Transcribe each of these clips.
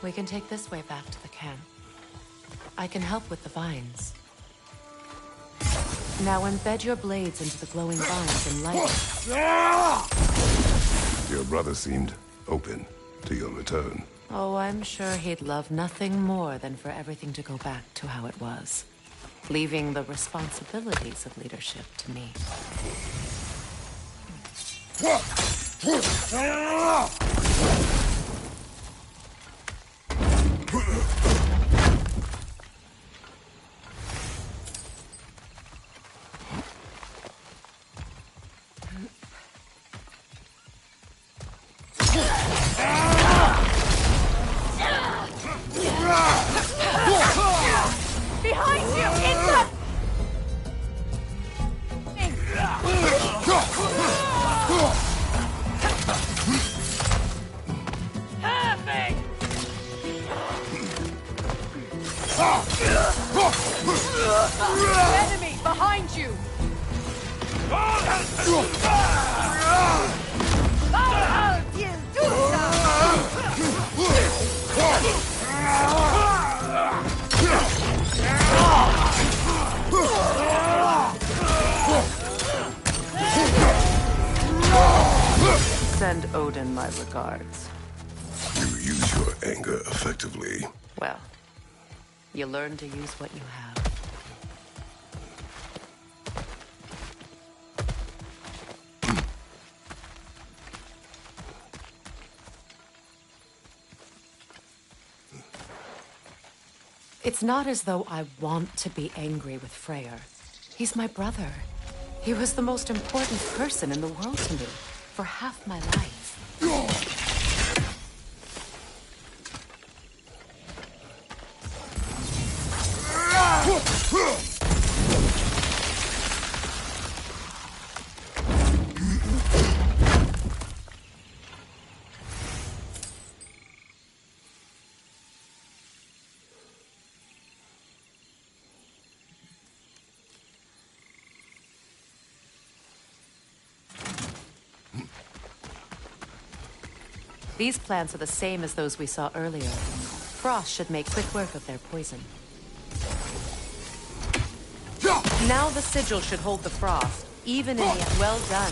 We can take this way back to the camp. I can help with the vines. Now embed your blades into the glowing vines and light it. Your brother seemed open to your return. Oh, I'm sure he'd love nothing more than for everything to go back to how it was, leaving the responsibilities of leadership to me. Behind you! In the... Enemy behind you! Send Odin my regards. You use your anger effectively. Well, you learn to use what you have. It's not as though I want to be angry with Freyr. He's my brother. He was the most important person in the world to me for half my life. These plants are the same as those we saw earlier. Frost should make quick work of their poison. Now the sigil should hold the frost, even in the... Well done.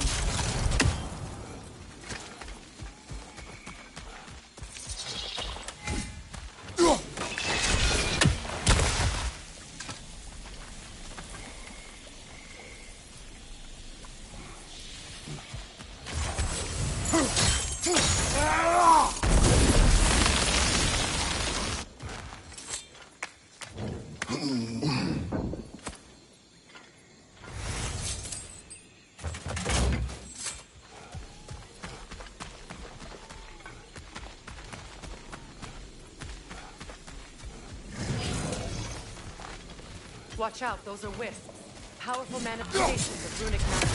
Watch out, those are wisps. Powerful manifestations of runic magic.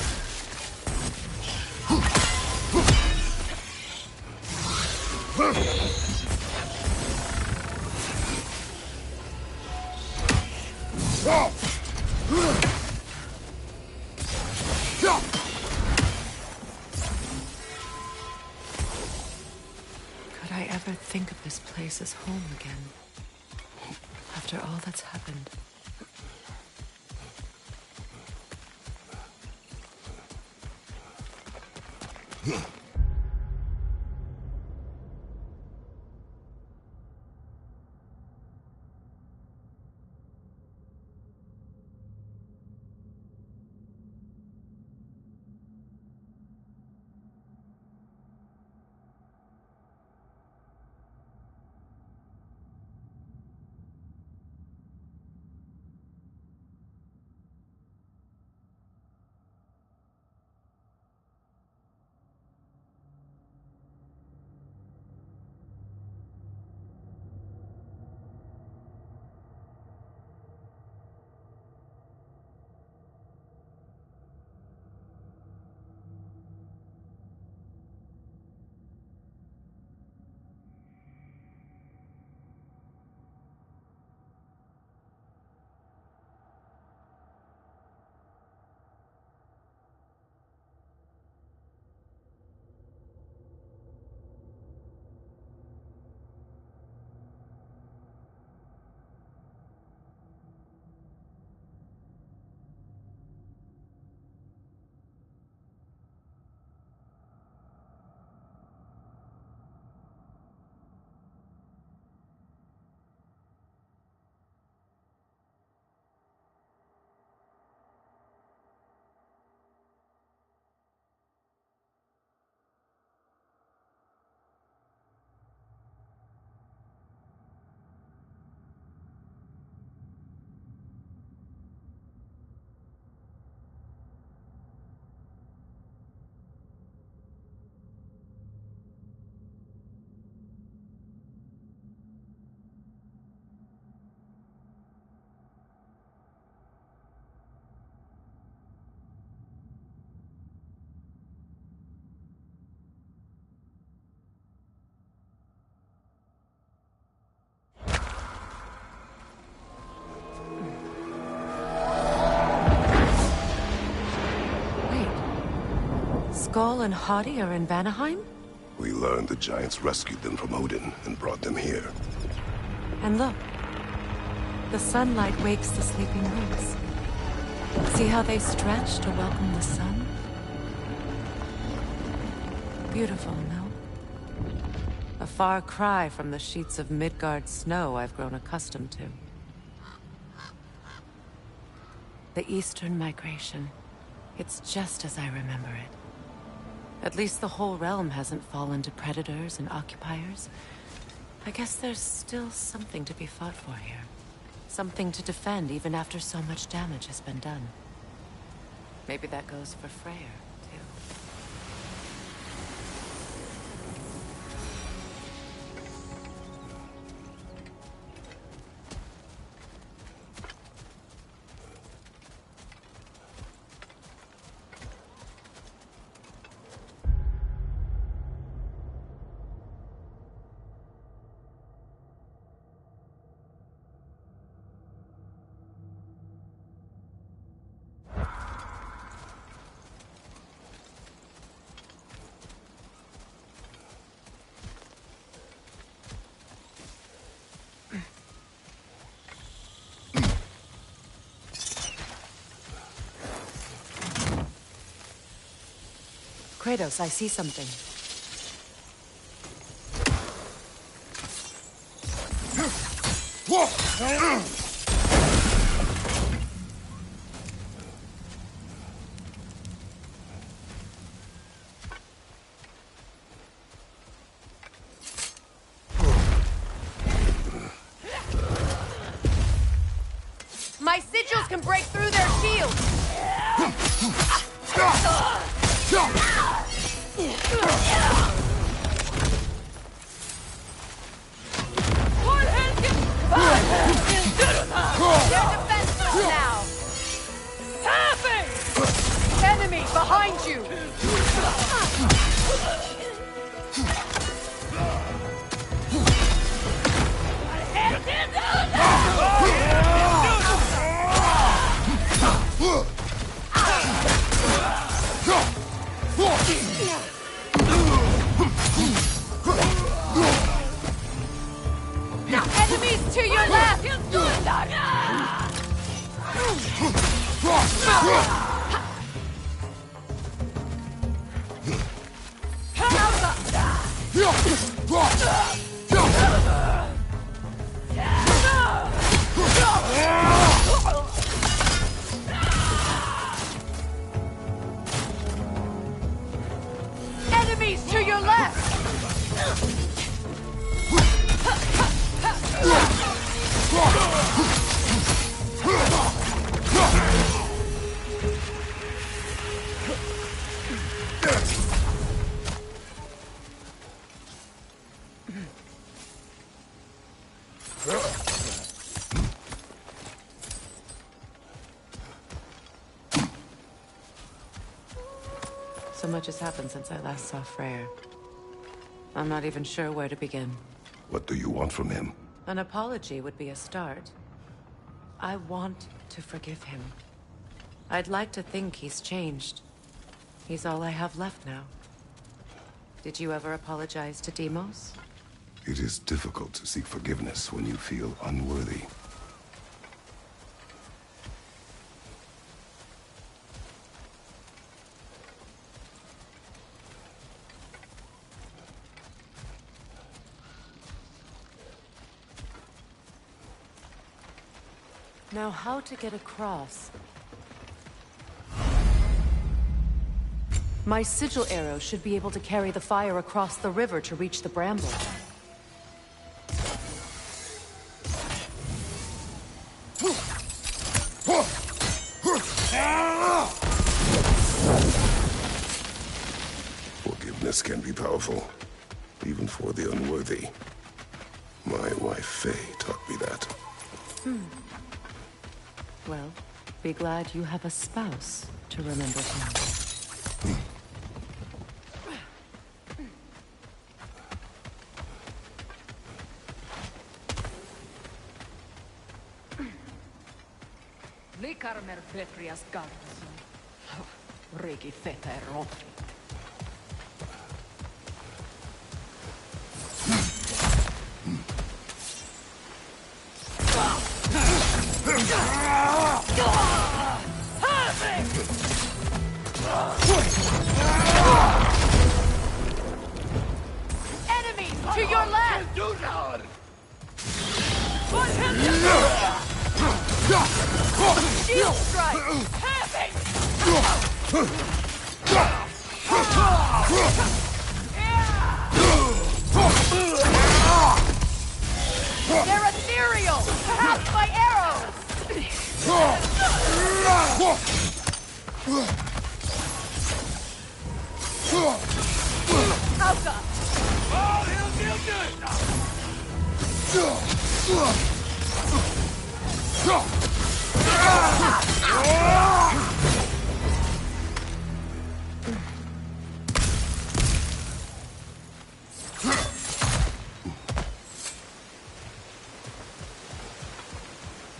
Could I ever think of this place as home again? After all that's happened. Skull and Hati are in Vanaheim? We learned the giants rescued them from Odin and brought them here. And look. The sunlight wakes the sleeping roots. See how they stretch to welcome the sun? Beautiful, no? A far cry from the sheets of Midgard snow I've grown accustomed to. The Eastern Migration. It's just as I remember it. At least the whole realm hasn't fallen to predators and occupiers. I guess there's still something to be fought for here. Something to defend even after so much damage has been done. Maybe that goes for Freyr, too. Kratos, I see something. My sigils can break through their shields! They're defenseless now! Enemy behind you! Enemies to your left! Enemies to your left! So much has happened since I last saw Freyr. I'm not even sure where to begin. What do you want from him? An apology would be a start. I want to forgive him. I'd like to think he's changed. He's all I have left now. Did you ever apologize to Deimos? It is difficult to seek forgiveness when you feel unworthy. Now, how to get across? My sigil arrow should be able to carry the fire across the river to reach the bramble. Forgiveness can be powerful, even for the unworthy. My wife Faye taught me that. Well, be glad you have a spouse to remember him. Likarmer Petrias Gardason. Regi Feter Rotri. Enemies to your left! Shield strike! They're ethereal! Perhaps by arrows! Alka!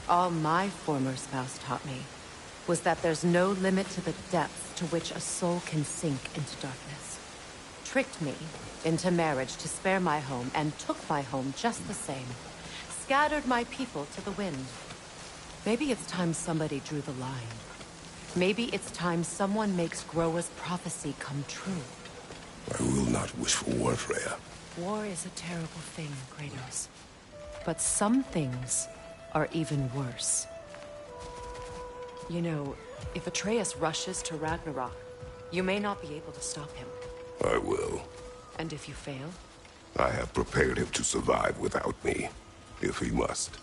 All my former spouse taught me was that there's no limit to the depth to which a soul can sink into darkness. Tricked me into marriage to spare my home and took my home just the same. Scattered my people to the wind. Maybe it's time somebody drew the line. Maybe it's time someone makes Groa's prophecy come true. I will not wish for war, Freya. War is a terrible thing, Kratos. But some things are even worse. You know, if Atreus rushes to Ragnarok, you may not be able to stop him. I will. And if you fail? I have prepared him to survive without me, if he must.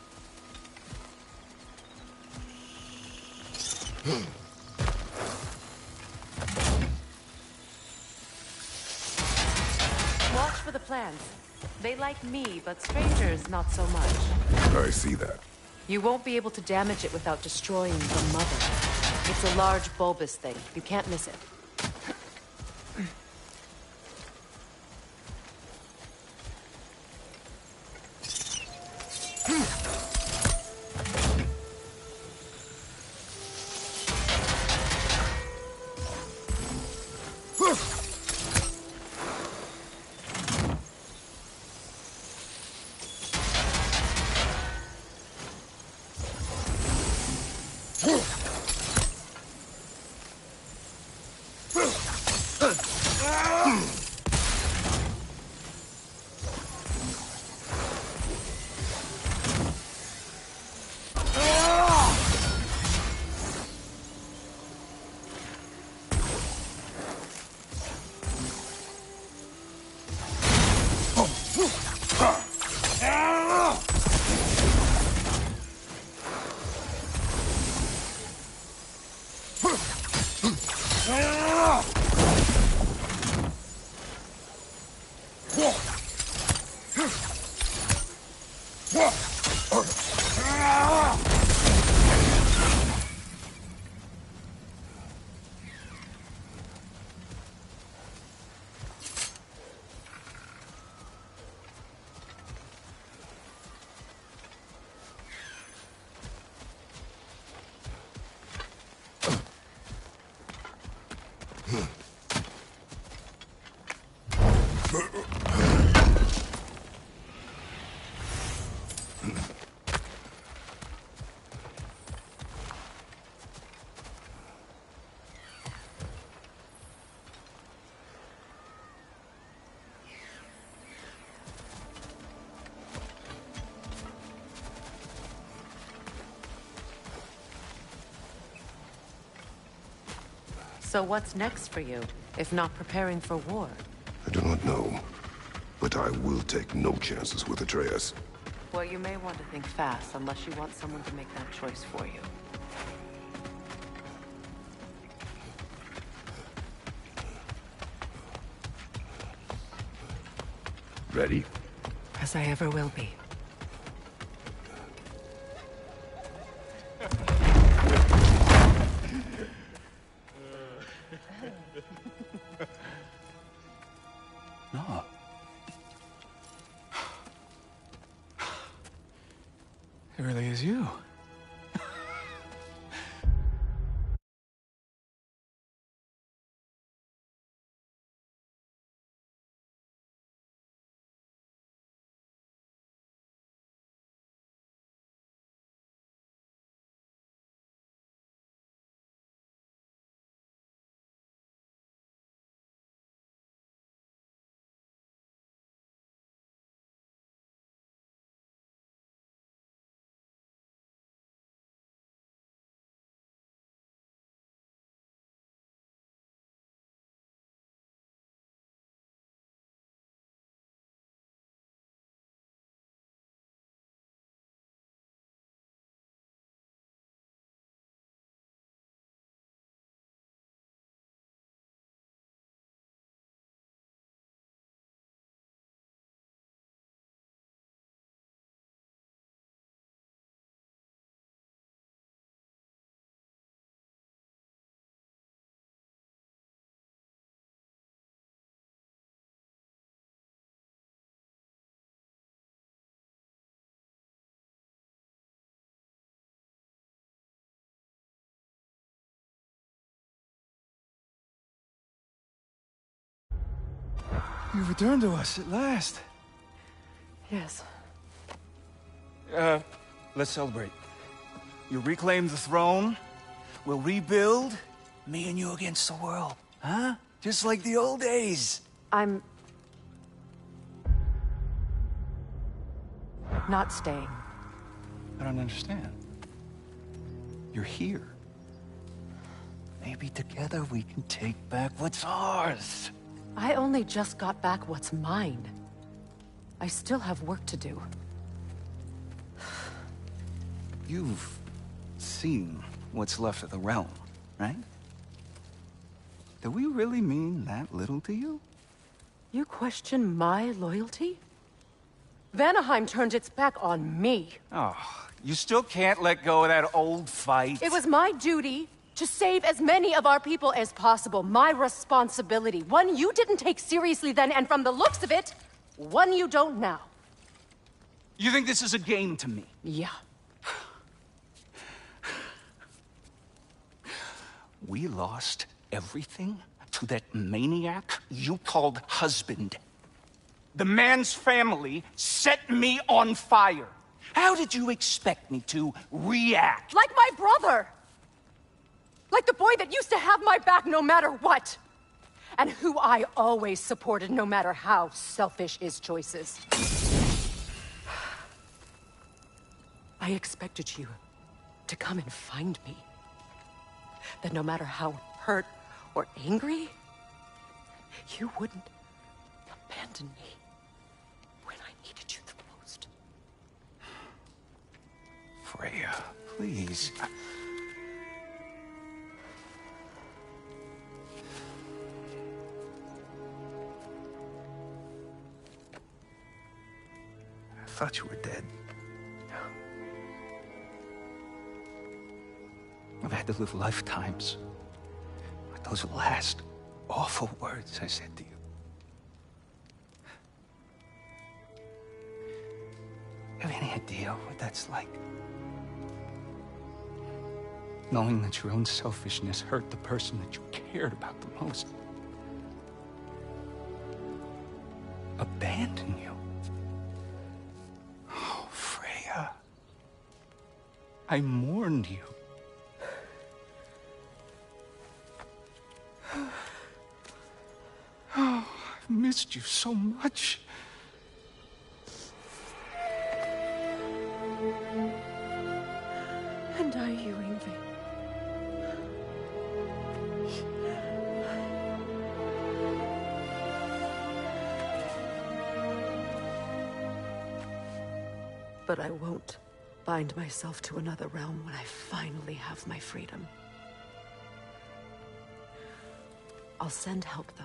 Watch for the plants. They like me, but strangers not so much. I see that. You won't be able to damage it without destroying the mother. It's a large bulbous thing. You can't miss it. So what's next for you, if not preparing for war? I do not know, but I will take no chances with Atreus. Well, you may want to think fast, unless you want someone to make that choice for you. Ready? As I ever will be. No. It really is you. You returned to us at last. Yes. Let's celebrate. You reclaim the throne. We'll rebuild. Me and you against the world. Huh? Just like the old days. I'm... not staying. I don't understand. You're here. Maybe together we can take back what's ours. I only just got back what's mine. I still have work to do. You've seen what's left of the realm, right? Do we really mean that little to you? You question my loyalty? Vanaheim turned its back on me. Oh, you still can't let go of that old fight? It was my duty to save as many of our people as possible. My responsibility. One you didn't take seriously then, and from the looks of it, one you don't now. You think this is a game to me? Yeah. We lost everything to that maniac you called husband. The man's family set me on fire. How did you expect me to react? Like my brother! Like the boy that used to have my back no matter what! And who I always supported no matter how selfish his choices. I expected you to come and find me. That no matter how hurt or angry, you wouldn't abandon me when I needed you the most. Freya, please. I thought you were dead. I've had to live lifetimes with those last awful words I said to you. Have any idea what that's like? Knowing that your own selfishness hurt the person that you cared about the most. Abandon you. Oh, Freya. I mourned you. Oh, I've missed you so much. And I you, Yngvi. But I won't bind myself to another realm when I finally have my freedom. I'll send help, though.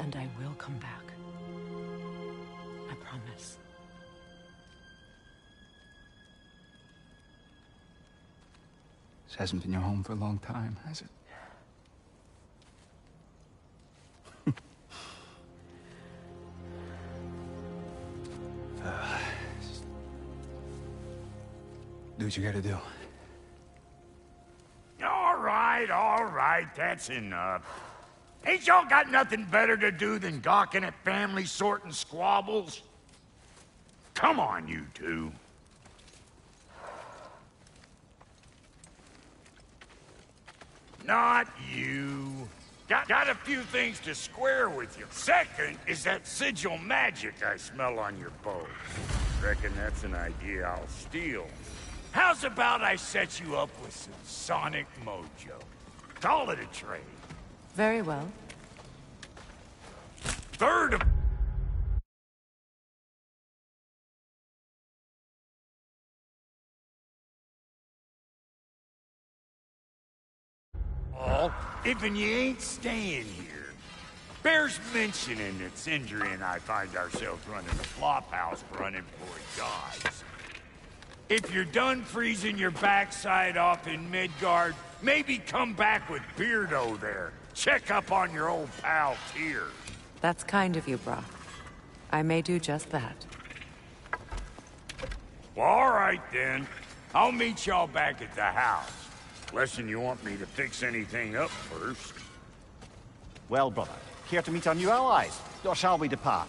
And I will come back. I promise. This hasn't been your home for a long time, has it? Do what you gotta do. All right, that's enough. Ain't y'all got nothing better to do than gawking at family sorting squabbles? Come on, you two. Not you. Got a few things to square with you. Second is that sigil magic I smell on your bow. Reckon that's an idea I'll steal. How's about I set you up with some sonic mojo? Call it a trade. Very well. Third of all, even you ain't staying here. Bears mentioning that Sindri and I find ourselves running a flop house for unemployed guys. If you're done freezing your backside off in Midgard, maybe come back with Beardo there. Check up on your old pal Tyr. That's kind of you, Brock. I may do just that. Well, all right then. I'll meet y'all back at the house. Less'n you want me to fix anything up first. Well, brother, Care to meet our new allies? Or shall we depart?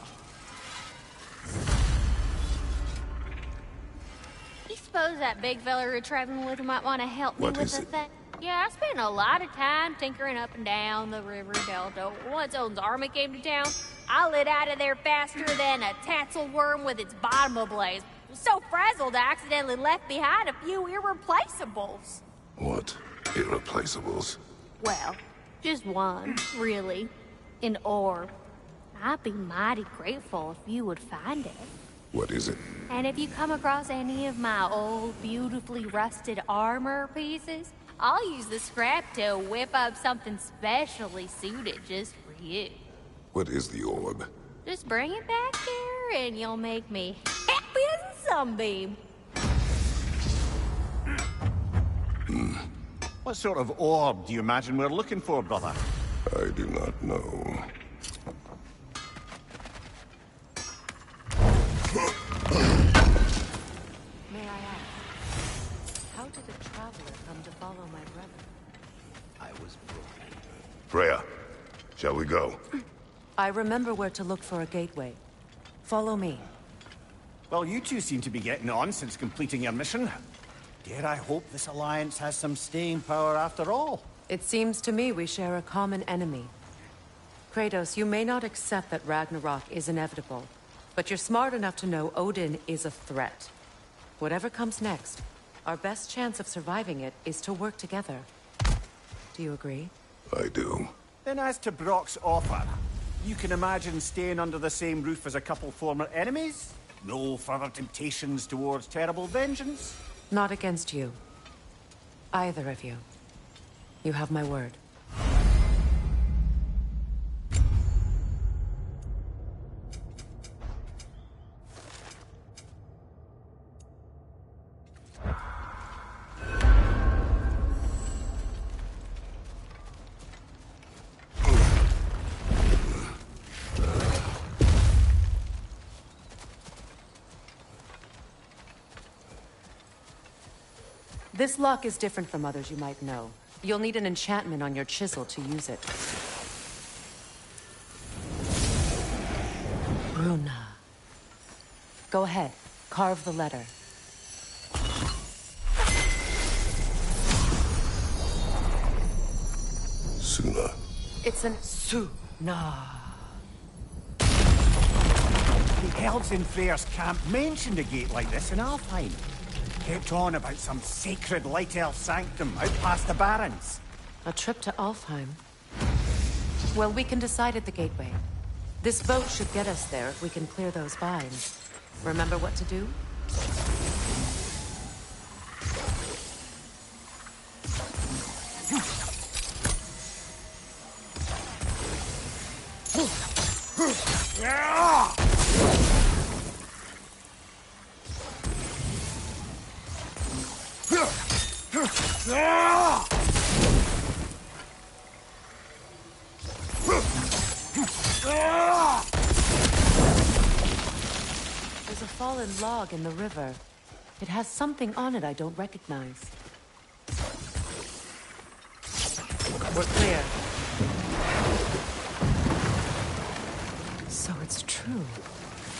You suppose that big fella you're traveling with might want to help me What with is the it? thing? Yeah, I spent a lot of time tinkering up and down the river delta. Once Odin's army came to town, I lit out of there faster than a tassel worm with its bottom ablaze. So frazzled, I accidentally left behind a few irreplaceables. What? Irreplaceables? Well, just one, really. An orb. I'd be mighty grateful if you would find it. What is it? And if you come across any of my old, beautifully rusted armor pieces, I'll use the scrap to whip up something specially suited just for you. What is the orb? Just bring it back here and you'll make me happy as a sunbeam. What sort of orb do you imagine we're looking for, brother? I do not know. May I ask, how did a traveler come to follow my brother? I was broken. Freya, shall we go? I remember where to look for a gateway. Follow me. Well, you two seem to be getting on since completing your mission. Dare I hope this alliance has some staying power after all? It seems to me we share a common enemy. Kratos, you may not accept that Ragnarok is inevitable, but you're smart enough to know Odin is a threat. Whatever comes next, our best chance of surviving it is to work together. Do you agree? I do. Then as to Brock's offer, you can imagine staying under the same roof as a couple former enemies? No further temptations towards terrible vengeance? Not against you. Either of you. You have my word. This lock is different from others you might know. You'll need an enchantment on your chisel to use it. Bruna. Go ahead. Carve the letter. Suna. It's an Suna. The elves in Freyr's camp mentioned a gate like this in Alfheim. Kept on about some sacred light elf sanctum out past the barrens. A trip to Alfheim. Well, we can decide at the gateway. This boat should get us there if we can clear those vines. Remember what to do? There's a fallen log in the river. It has something on it I don't recognize. We're clear. So it's true.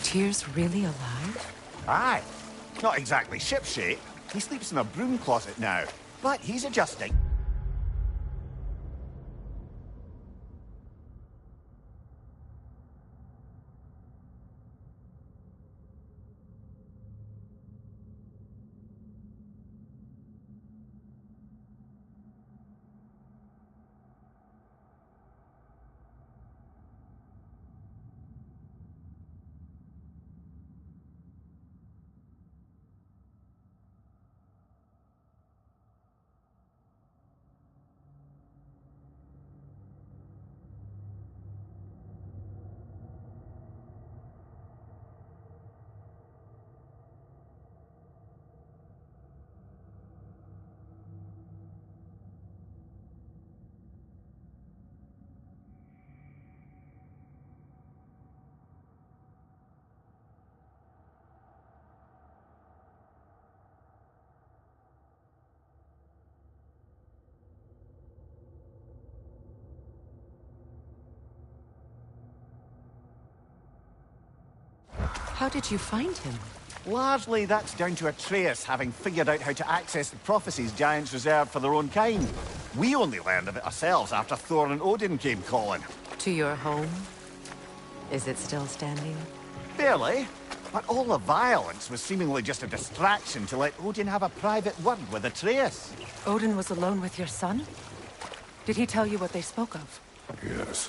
Tyr's really alive? Aye. Not exactly shipshape. He sleeps in a broom closet now. But he's adjusting. How did you find him? Largely, that's down to Atreus having figured out how to access the prophecies giants reserved for their own kind. We only learned of it ourselves after Thor and Odin came calling. To your home? Is it still standing? Barely. But all the violence was seemingly just a distraction to let Odin have a private word with Atreus. Odin was alone with your son? Did he tell you what they spoke of? Yes.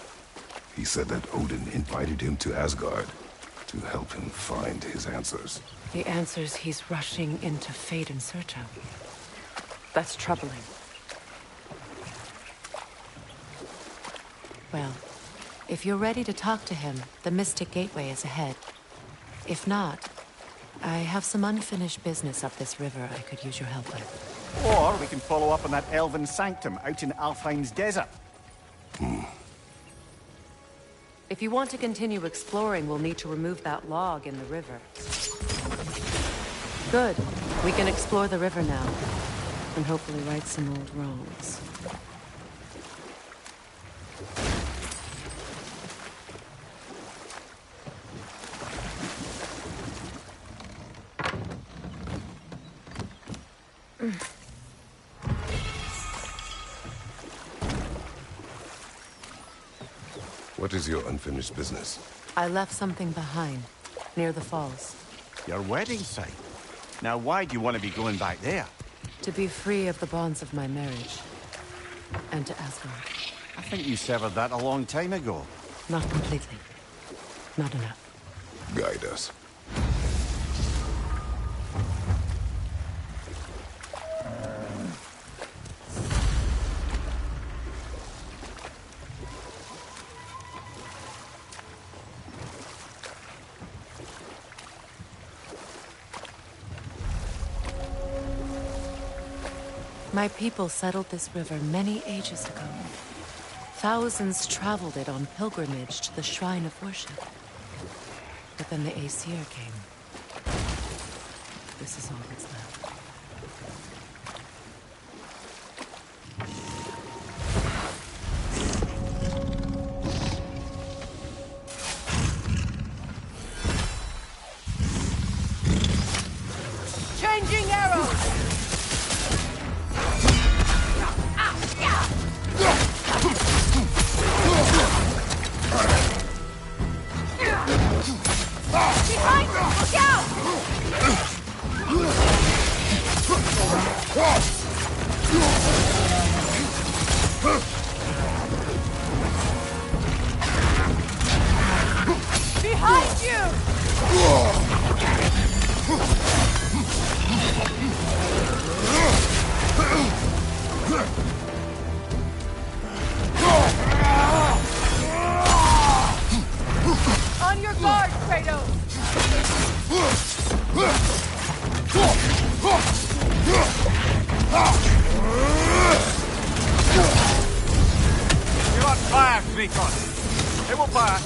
He said that Odin invited him to Asgard to help him find his answers. The answers he's rushing into fate in search of. That's troubling. Well, if you're ready to talk to him, the Mystic Gateway is ahead. If not, I have some unfinished business up this river I could use your help with. Or we can follow up on that elven sanctum out in Alfheim's desert. If you want to continue exploring, we'll need to remove that log in the river. Good. We can explore the river now. And hopefully right some old wrongs. What is your unfinished business? I left something behind, near the falls. Your wedding site. Now why do you want to be going back there? To be free of the bonds of my marriage. And to Asgard. I think you severed that a long time ago. Not completely. Not enough. Guide us. My people settled this river many ages ago. Thousands traveled it on pilgrimage to the shrine of worship. But then the Aesir came. This is all that's left. Changing arrows! Behind you! Look out! Behind you! On your guard, Kratos! You're on fire, Kratos. It will pass.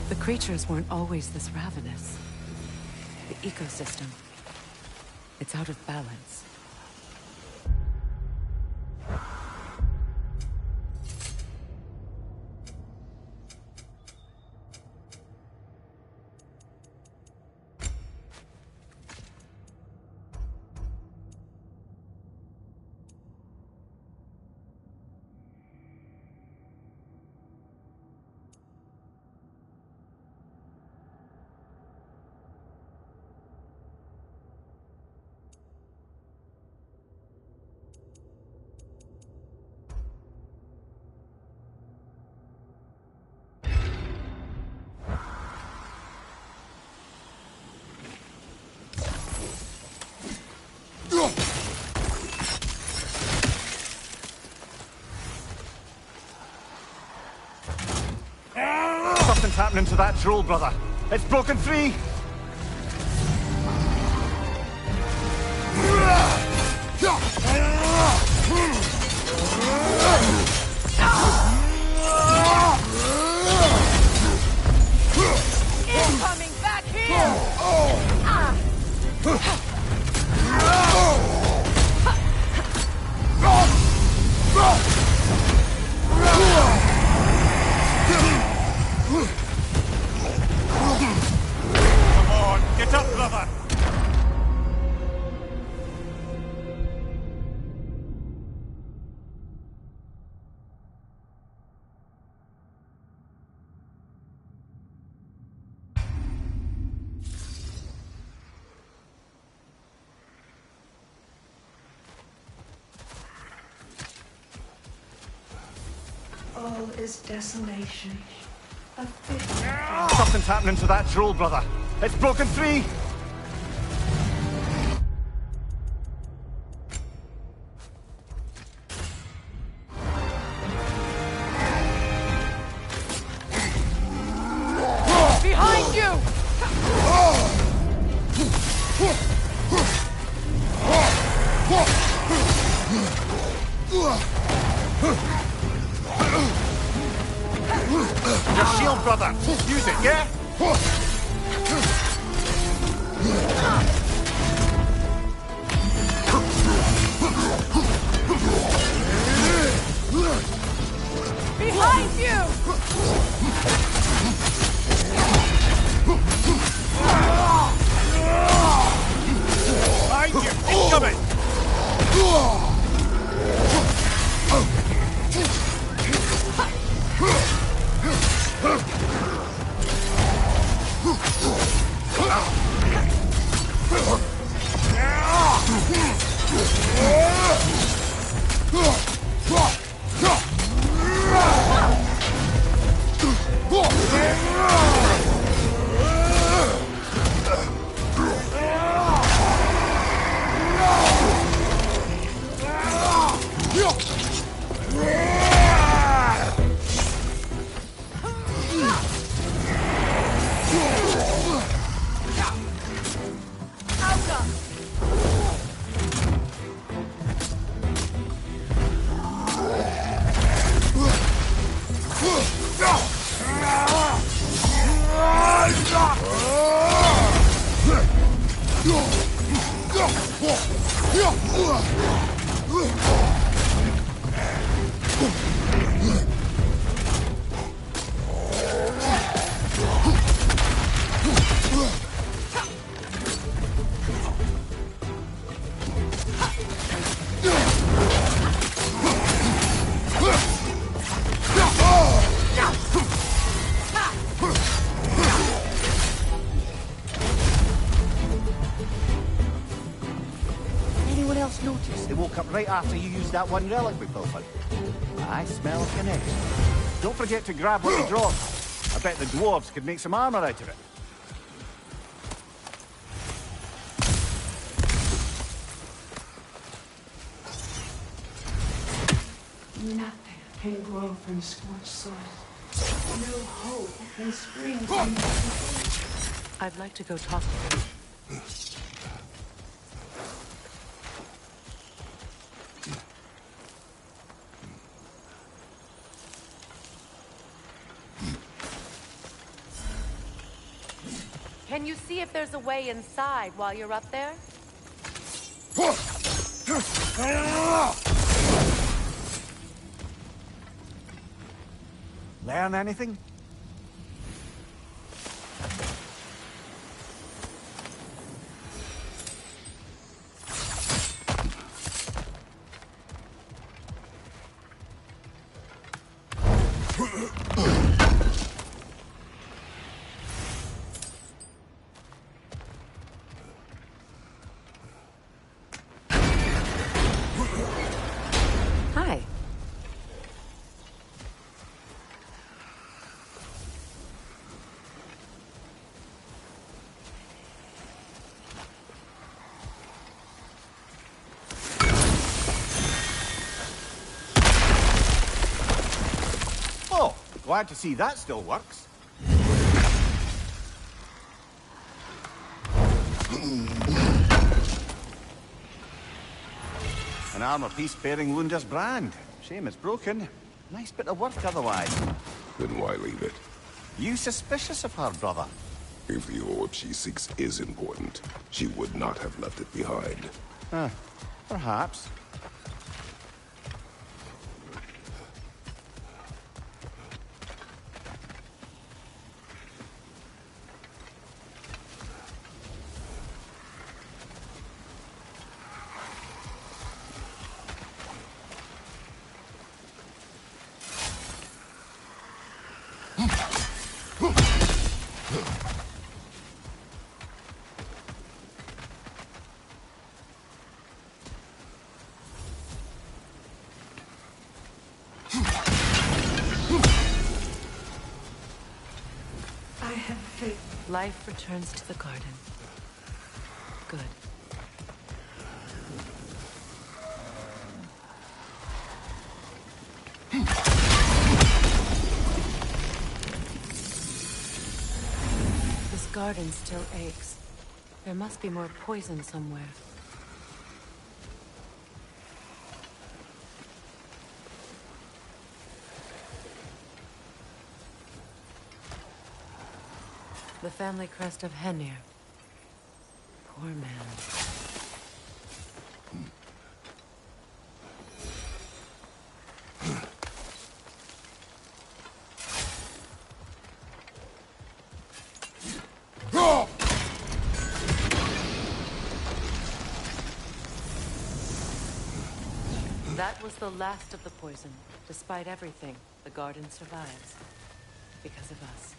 The creatures weren't always this ravenous. The ecosystem. It's out of balance. Something's happening to that troll, brother. It's broken free. Incoming back here! All is desolation. A fit. Something's happening to that troll, brother. It's broken free. Behind you! Your shield, brother. Use it, yeah? Behind you! Behind you! Incoming! Anyone else notice they woke up right after you used that one relic we pilfered? I smell a connection. Don't forget to grab what you dropped. I bet the dwarves could make some armor out of it. Nothing can grow from scorched soil. No hope can spring from I'd like to go talk to him. Can you see if there's a way inside while you're up there? Learn anything? Hi. Oh, glad to see that still works. An armor piece bearing Lunda's brand. Shame it's broken. Nice bit of work otherwise. Then why leave it? You suspicious of her, brother? If the orb she seeks is important, she would not have left it behind. Perhaps. Life returns to the garden. Good. This garden still aches. There must be more poison somewhere. The family crest of Henir. Poor man. That was the last of the poison. Despite everything, the garden survives. Because of us.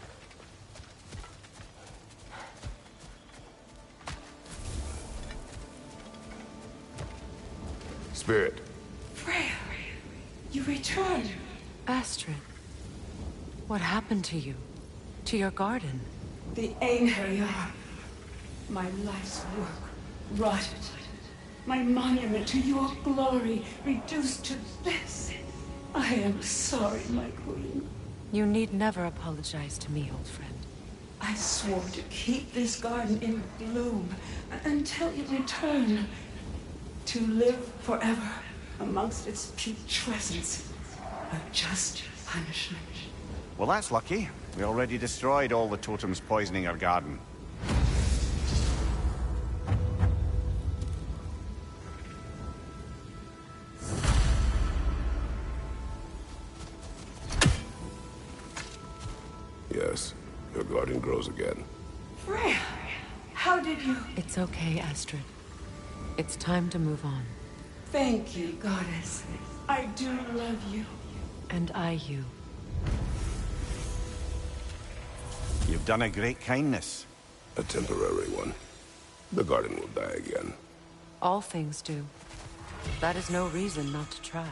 Spirit. Freya, you returned. Astrid, what happened to you? To your garden? The Einherjar. My life's work rotted. My monument to your glory reduced to this. I am sorry, my queen. You need never apologize to me, old friend. I swore to keep this garden in bloom until you return. To live forever amongst its putrescence. A just punishment. Well, that's lucky. We already destroyed all the totems poisoning our garden. Yes, your garden grows again. Freya, how did you... It's okay, Astrid. It's time to move on. Thank you, goddess. I do love you. And I you. You've done a great kindness. A temporary one. The garden will die again. All things do. That is no reason not to try.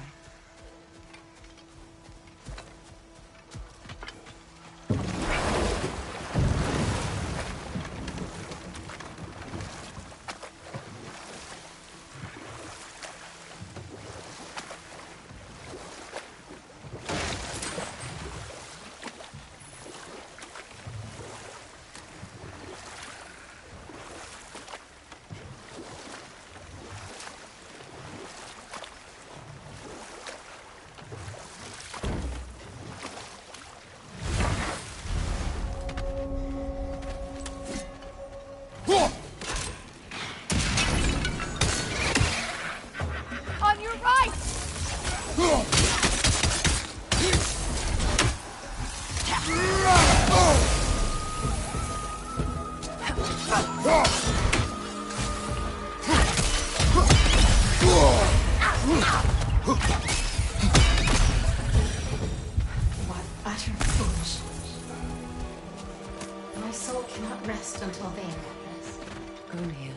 On your right! What utter foolishness. My soul cannot rest until they have this. Gunhild.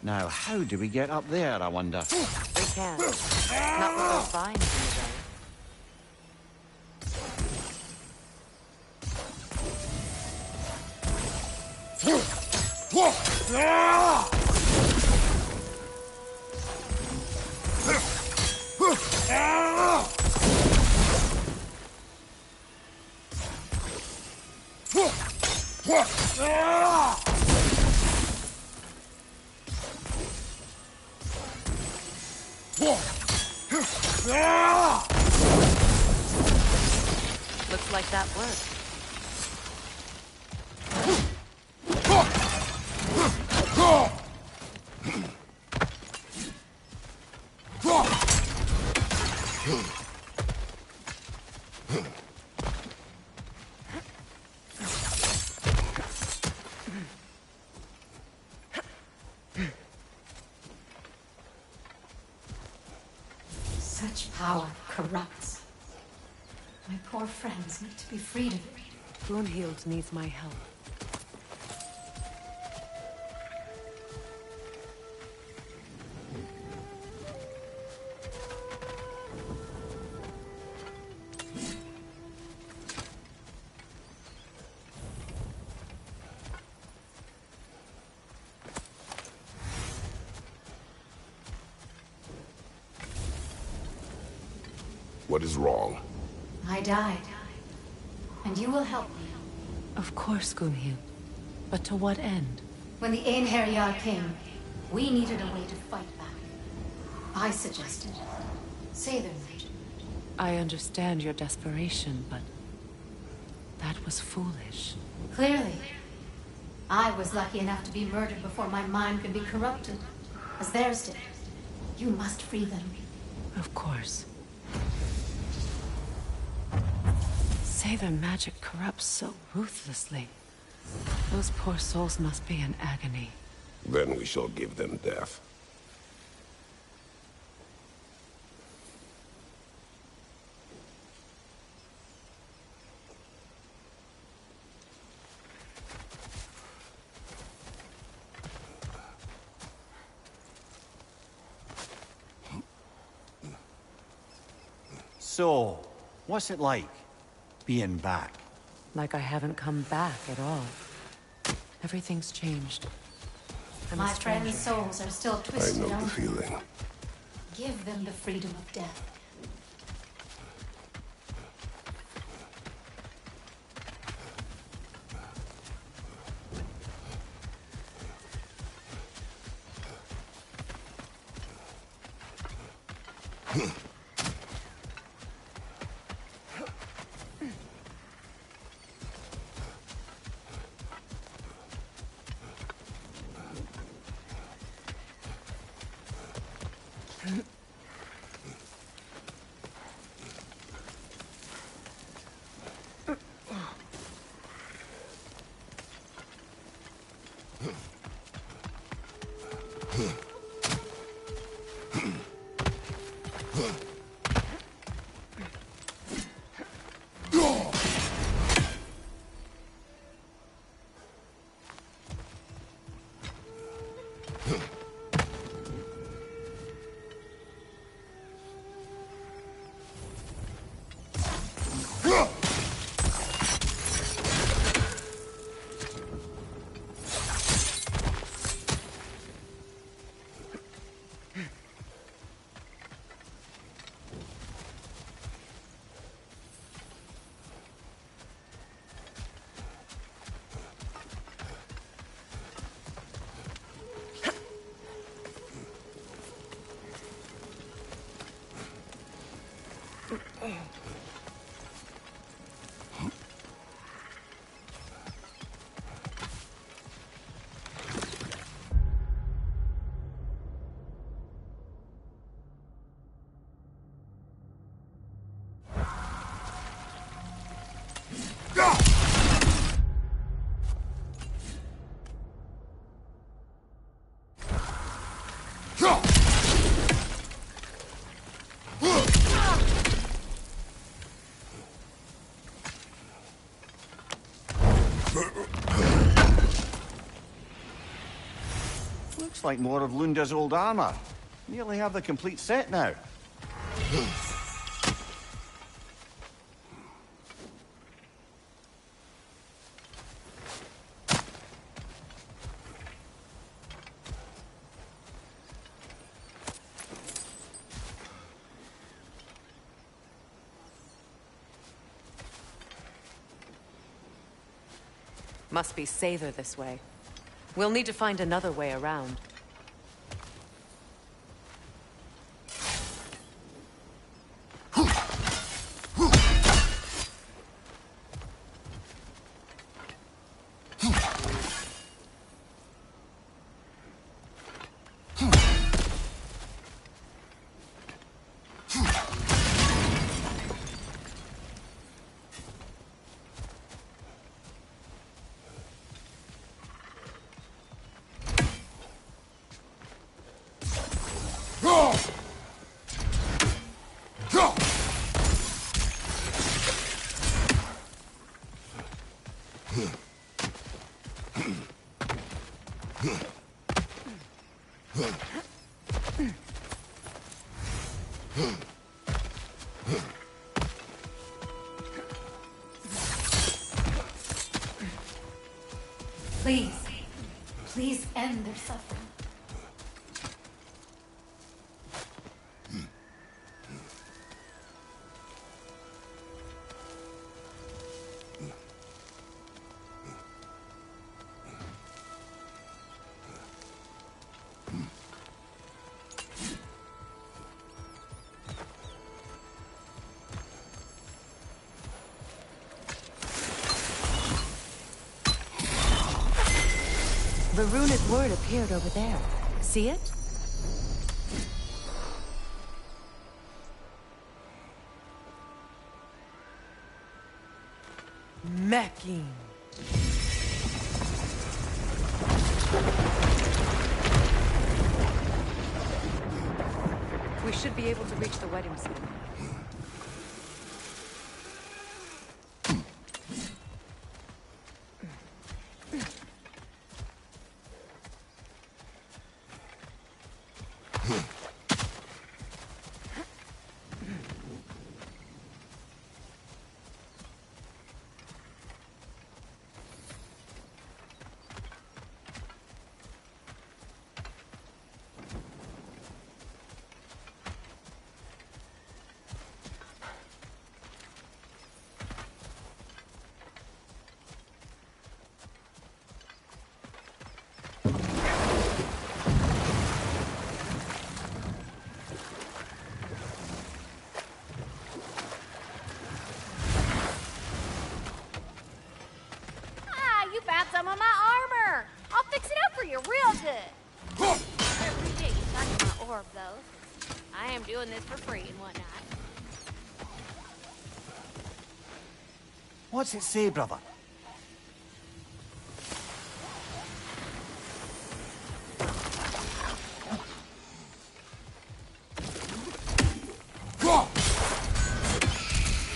Now, how do we get up there, I wonder? We can't. Not with those vines in the way. Looks like that worked. Such power corrupts. My poor friends need to be freed of it. Brunhild needs my help. What is wrong? I died. And you will help me. Of course, Gunhild. But to what end? When the Einherjar came, we needed a way to fight back. I suggested say their magic. I understand your desperation, but that was foolish. Clearly. I was lucky enough to be murdered before my mind could be corrupted, as theirs did. You must free them. Of course. Say their magic corrupts so ruthlessly. Those poor souls must be in agony. Then we shall give them death. So, what's it like, being back? Like I haven't come back at all. Everything's changed. I'm a My stranger. friends' souls are still I twisted know the on. feeling. Give them the freedom of death. Looks like more of Lunda's old armor. Nearly have the complete set now. Must be safer this way. We'll need to find another way around. Please, please end their suffering. The runic word appeared over there. See it? Mecking. We should be able to reach the wedding soon. Some of my armor. I'll fix it up for you real good. I appreciate you touching my orb, though. I am doing this for free and whatnot. What's it say, brother?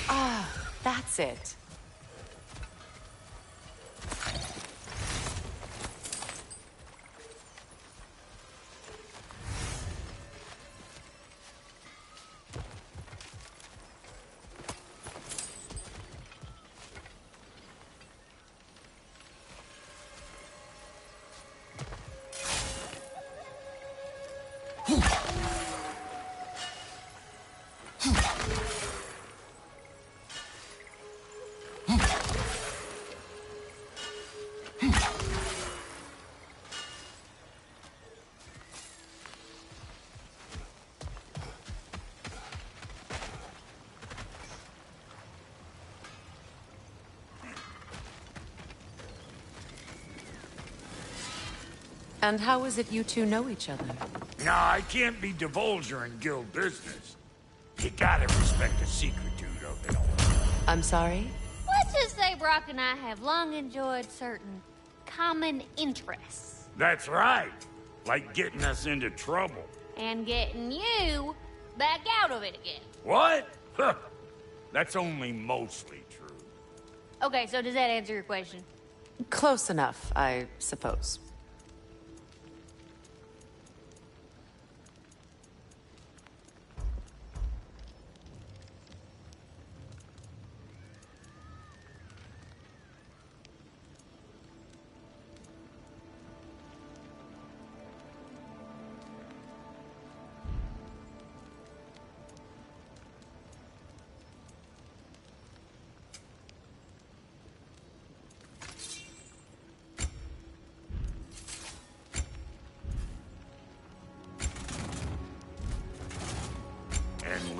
Ah, that's it. And how is it you two know each other? Nah, I can't be divulging guild business. You gotta respect the secretude of it all. I'm sorry? Let's just say Brock and I have long enjoyed certain common interests. That's right. Like getting us into trouble. And getting you back out of it again. What? Huh. That's only mostly true. Okay, so does that answer your question? Close enough, I suppose.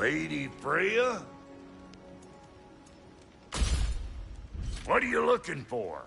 Lady Freya? What are you looking for?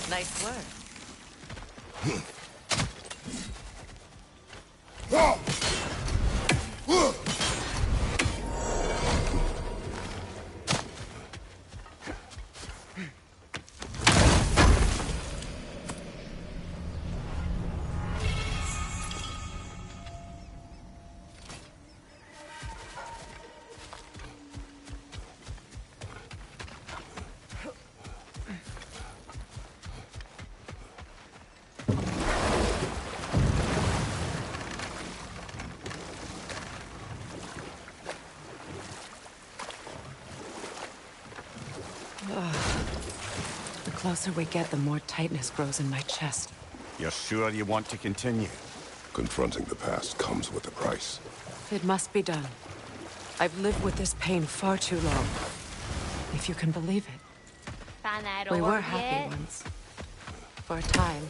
Nice work. The closer we get, the more tightness grows in my chest. You're sure you want to continue? Confronting the past comes with a price. It must be done. I've lived with this pain far too long. If you can believe it. Find that We orb were happy yet? once. For a time,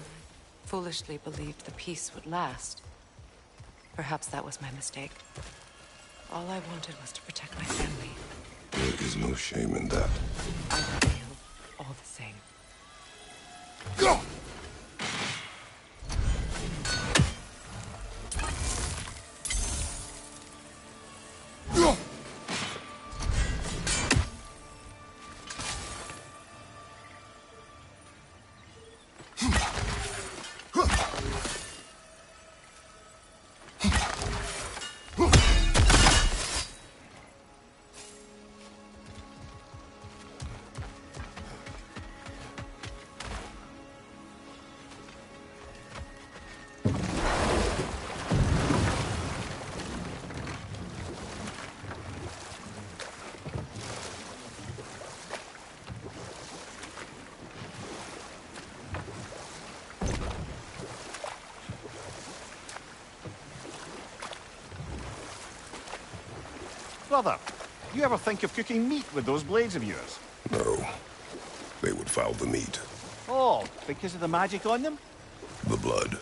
foolishly believed the peace would last. Perhaps that was my mistake. All I wanted was to protect my family. There is no shame in that. I failed, all the same. Go! Brother, you ever think of cooking meat with those blades of yours? No. They would foul the meat. Oh, because of the magic on them? The blood.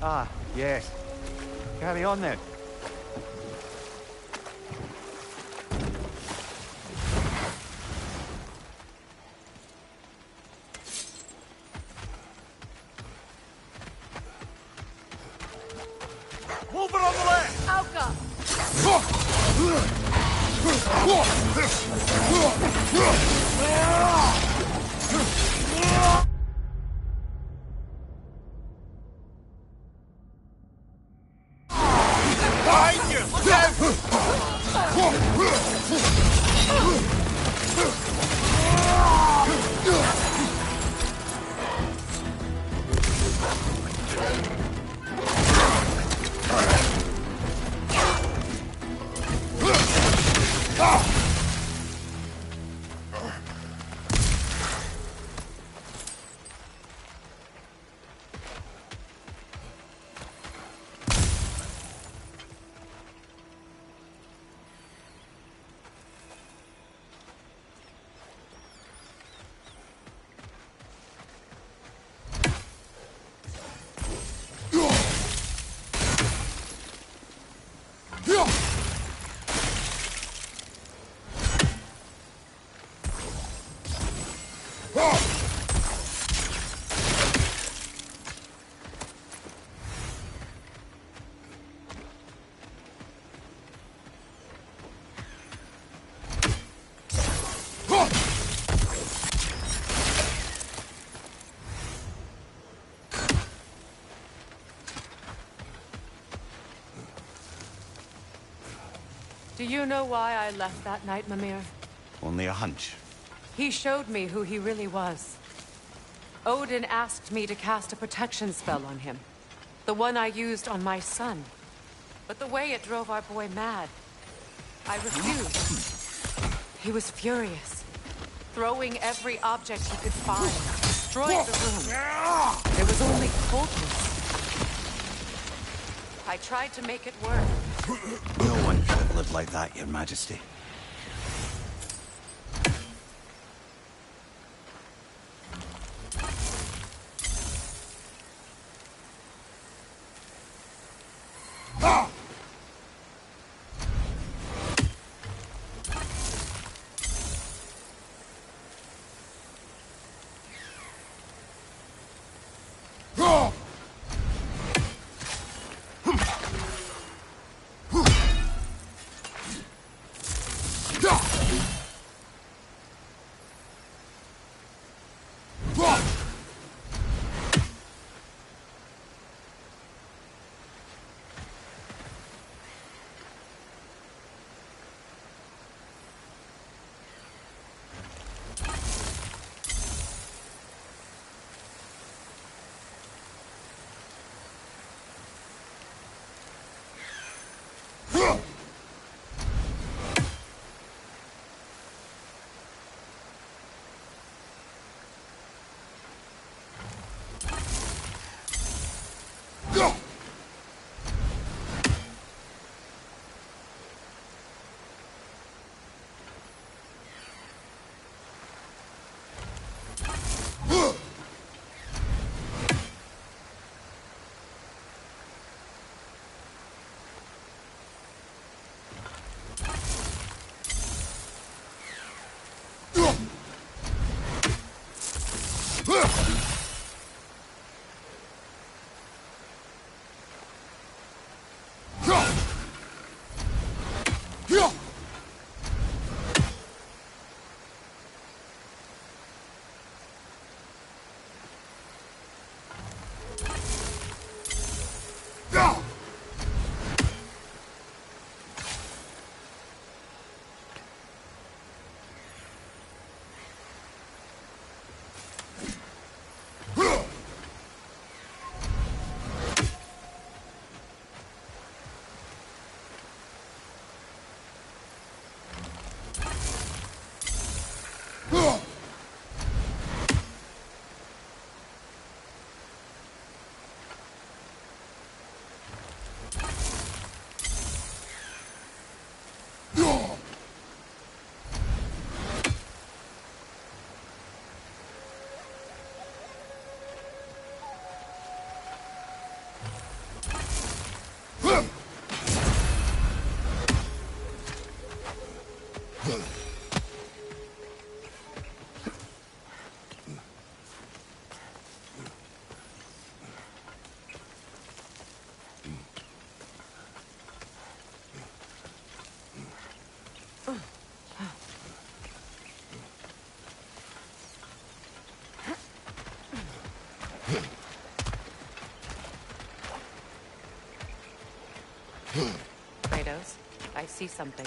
Ah, yes. Carry on then. Move it on the left! Oka! Behind you! Look out! Do you know why I left that night, Mimir? Only a hunch. He showed me who he really was. Odin asked me to cast a protection spell on him. The one I used on my son. But the way it drove our boy mad, I refused. He was furious, throwing every object he could find, destroying the room. There was only coldness. I tried to make it work. No one could have lived like that, Your Majesty. Kratos, I see something.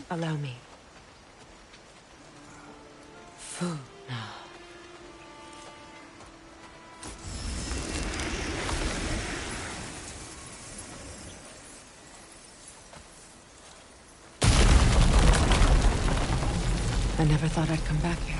Allow me. Food now. I never thought I'd come back here.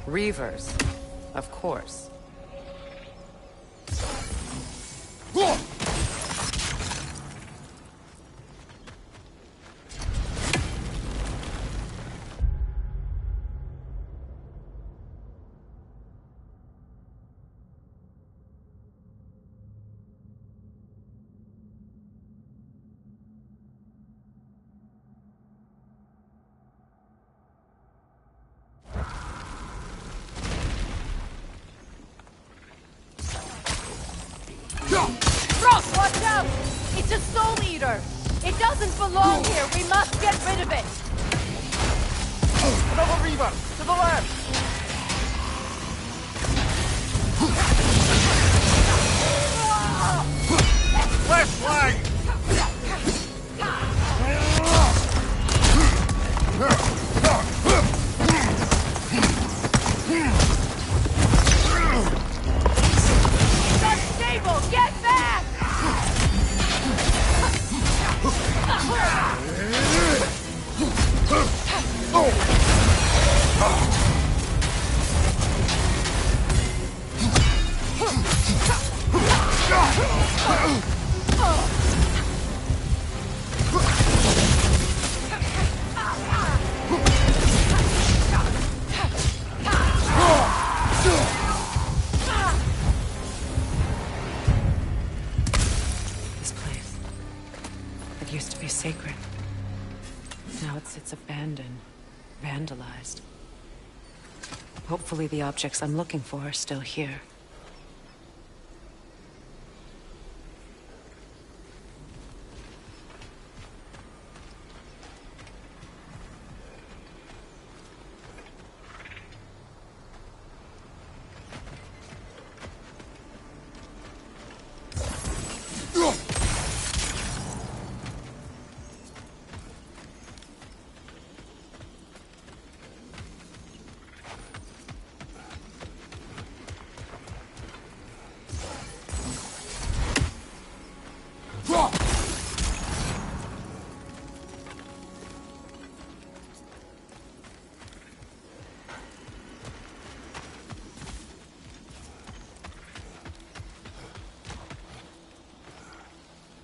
Reavers, of course. Watch out! It's a soul eater! It doesn't belong here! We must get rid of it! Another Reaver! To the left! Left flank! It's unstable! Get back! This place. It used to be sacred. Now it sits abandoned, vandalized. Hopefully the objects I'm looking for are still here.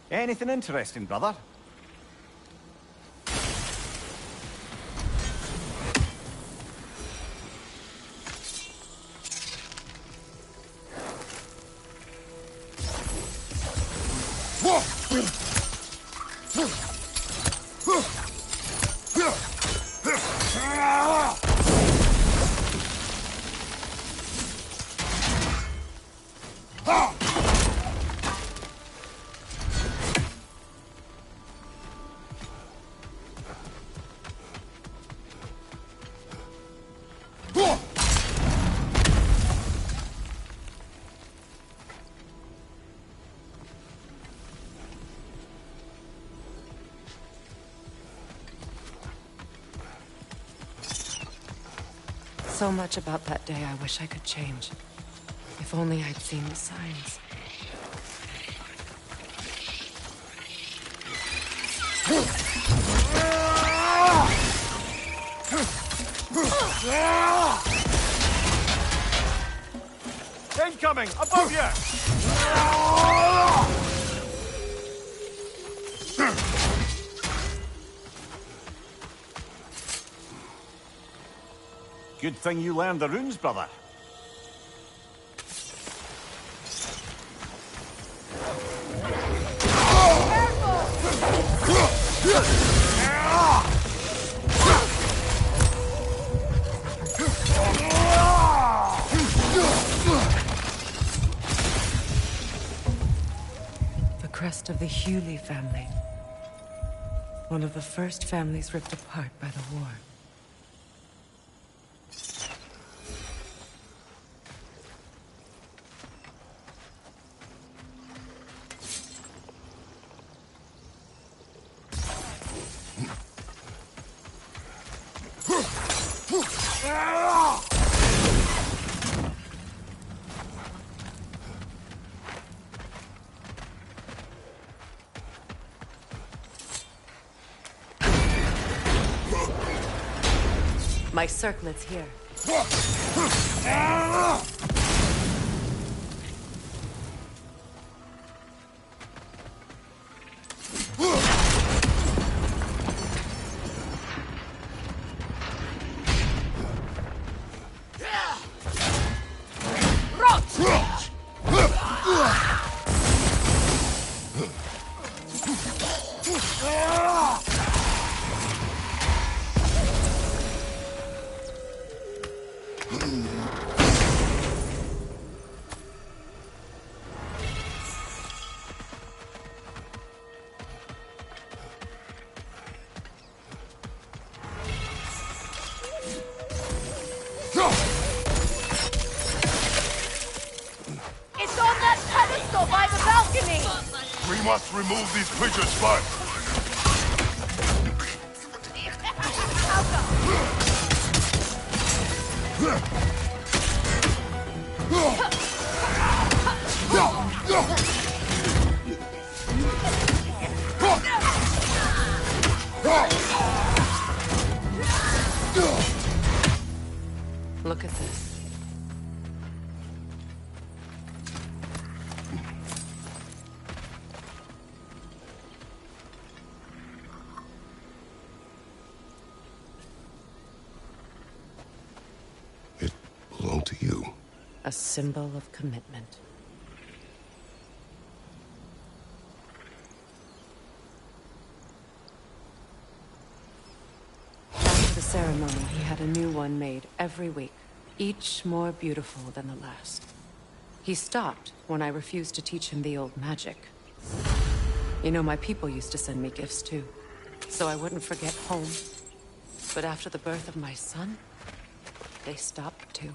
Anything interesting, brother? So much about that day I wish I could change. If only I'd seen the signs. Incoming! Above you! Good thing you learned the runes, brother. The crest of the Hewley family. One of the first families ripped apart by the war. My circlet's here. It's on that pedestal by the balcony! We must remove these creatures first. Look at this. It belonged to you. A symbol of commitment. After the ceremony, he had a new one made every week, each more beautiful than the last. He stopped when I refused to teach him the old magic. You know, my people used to send me gifts too, so I wouldn't forget home. But after the birth of my son, they stopped too.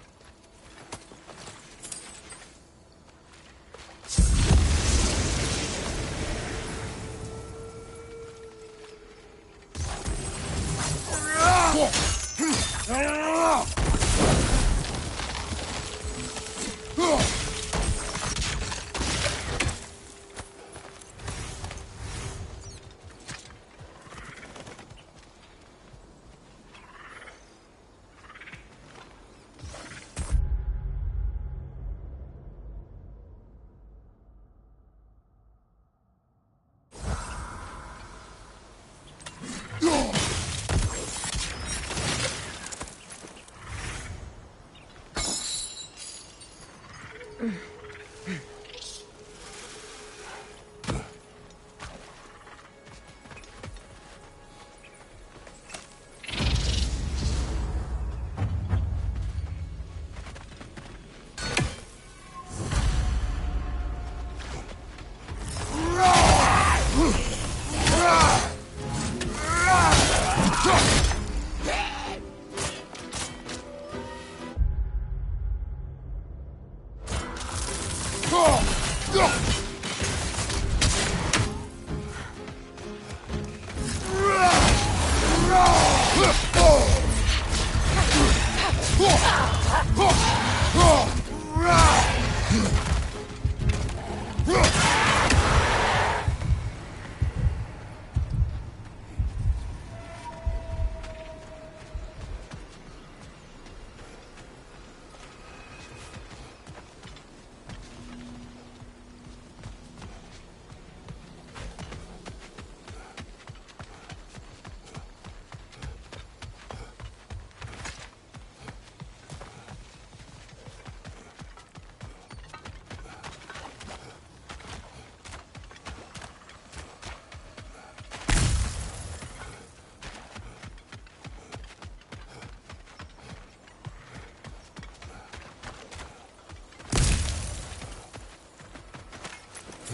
I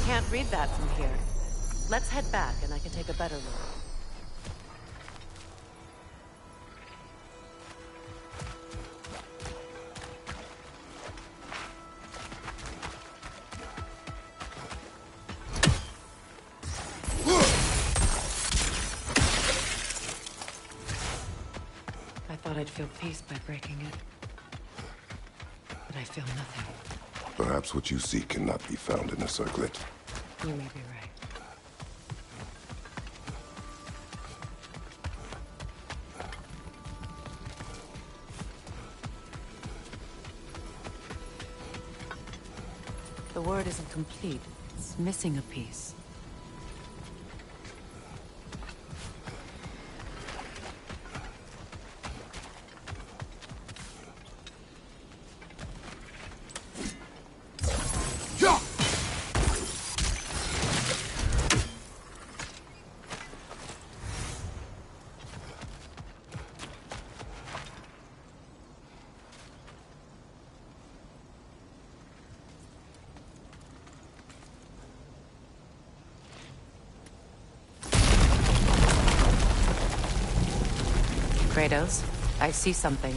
can't read that from here. Let's head back and I can take a better look. I thought I'd feel peace by breaking it. But I feel nothing. Perhaps what you seek cannot be found in a circlet. You may be right. The word isn't complete. It's missing a piece. Kratos, I see something.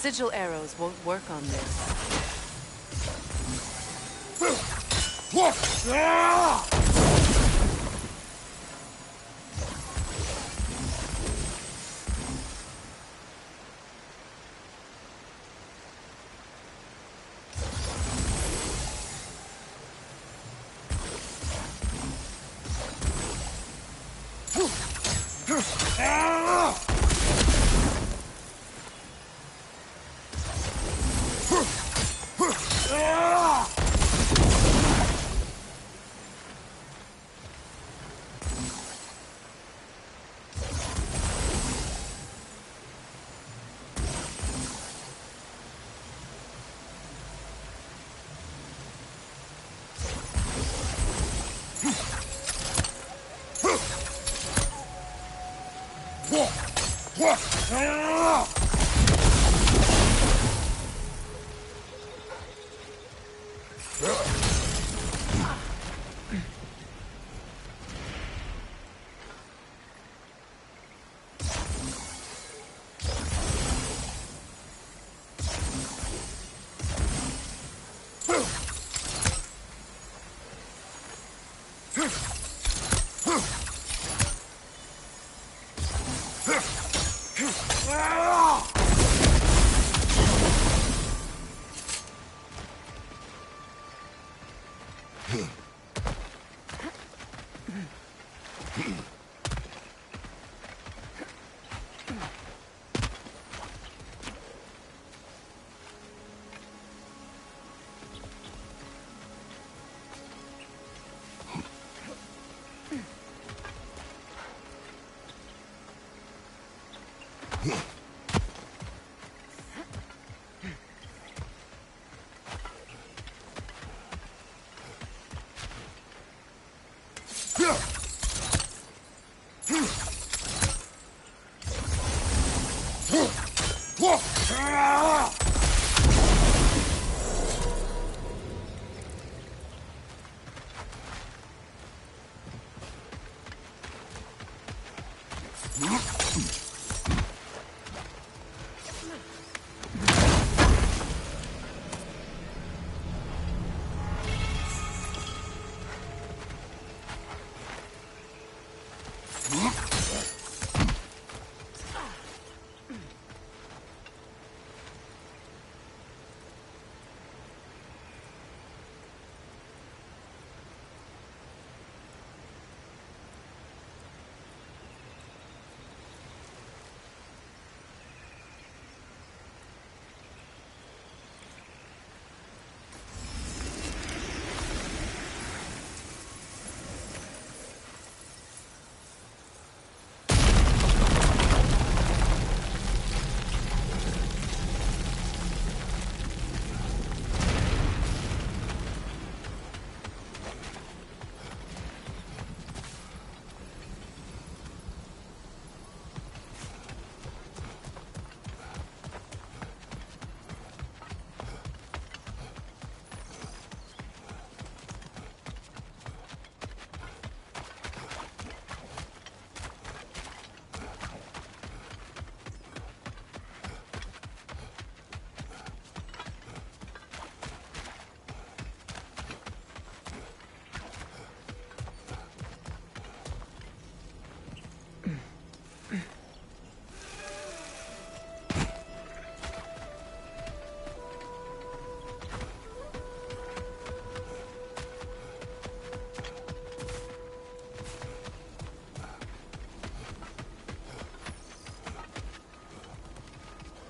Sigil arrows won't work on this.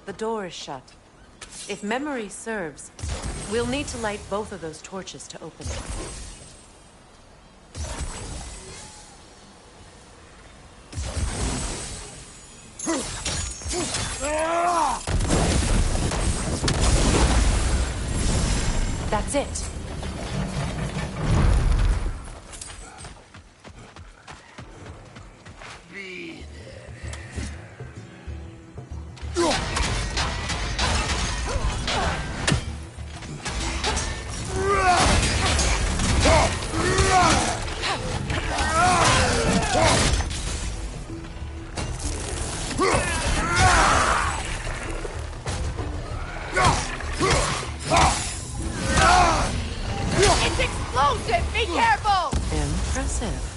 The door is shut. If memory serves, we'll need to light both of those torches to open it. That's it. It's explosive! Be careful! Impressive.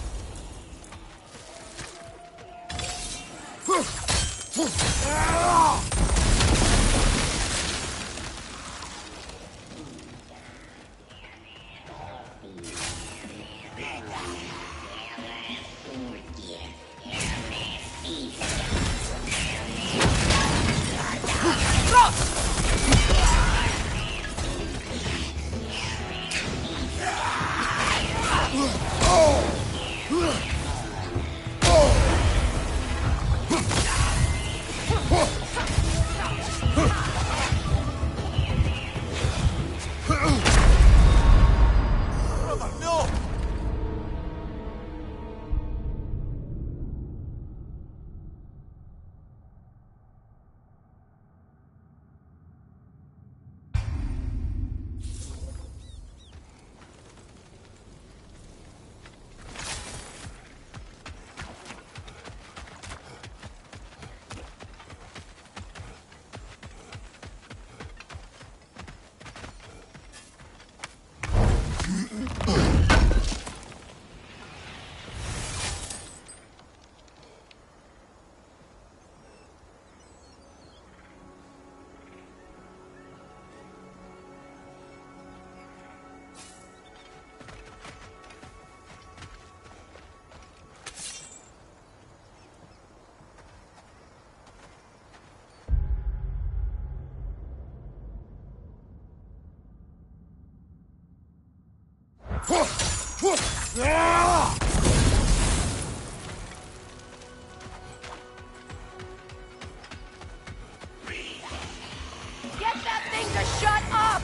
Get that thing to shut up!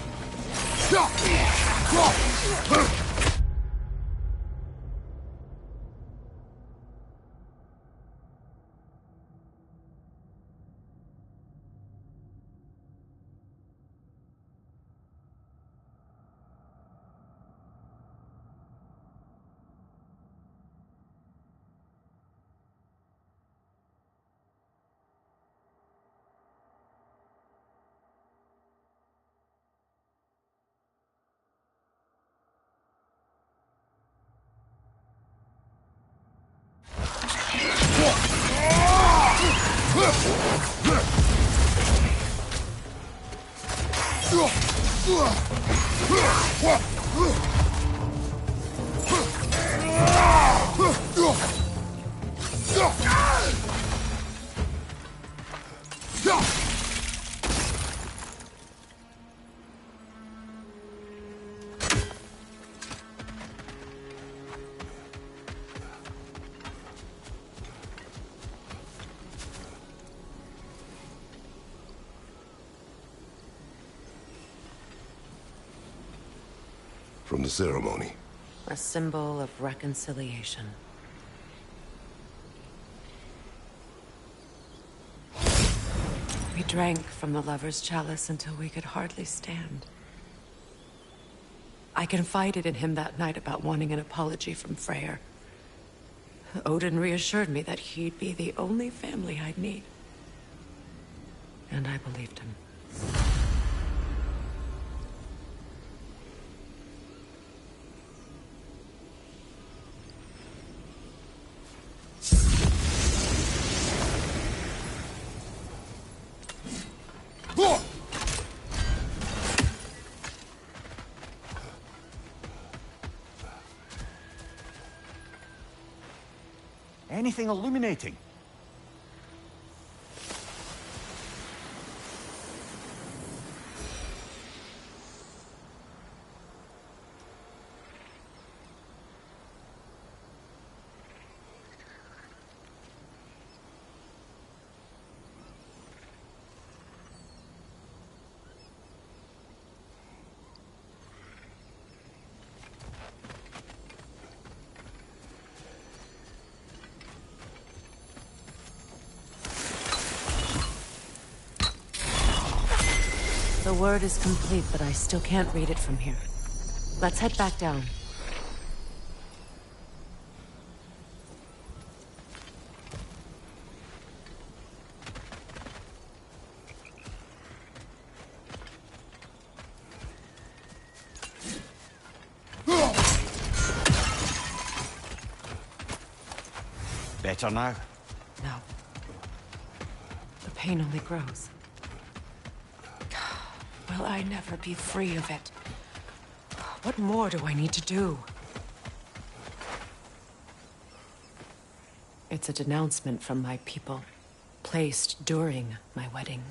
From the ceremony. A symbol of reconciliation. We drank from the lover's chalice until we could hardly stand. I confided in him that night about wanting an apology from Freyr. Odin reassured me that he'd be the only family I'd need. And I believed him. Anything illuminating? The word is complete, but I still can't read it from here. Let's head back down. Better now? No. The pain only grows. Will I never be free of it? What more do I need to do? It's a denouncement from my people, placed during my wedding.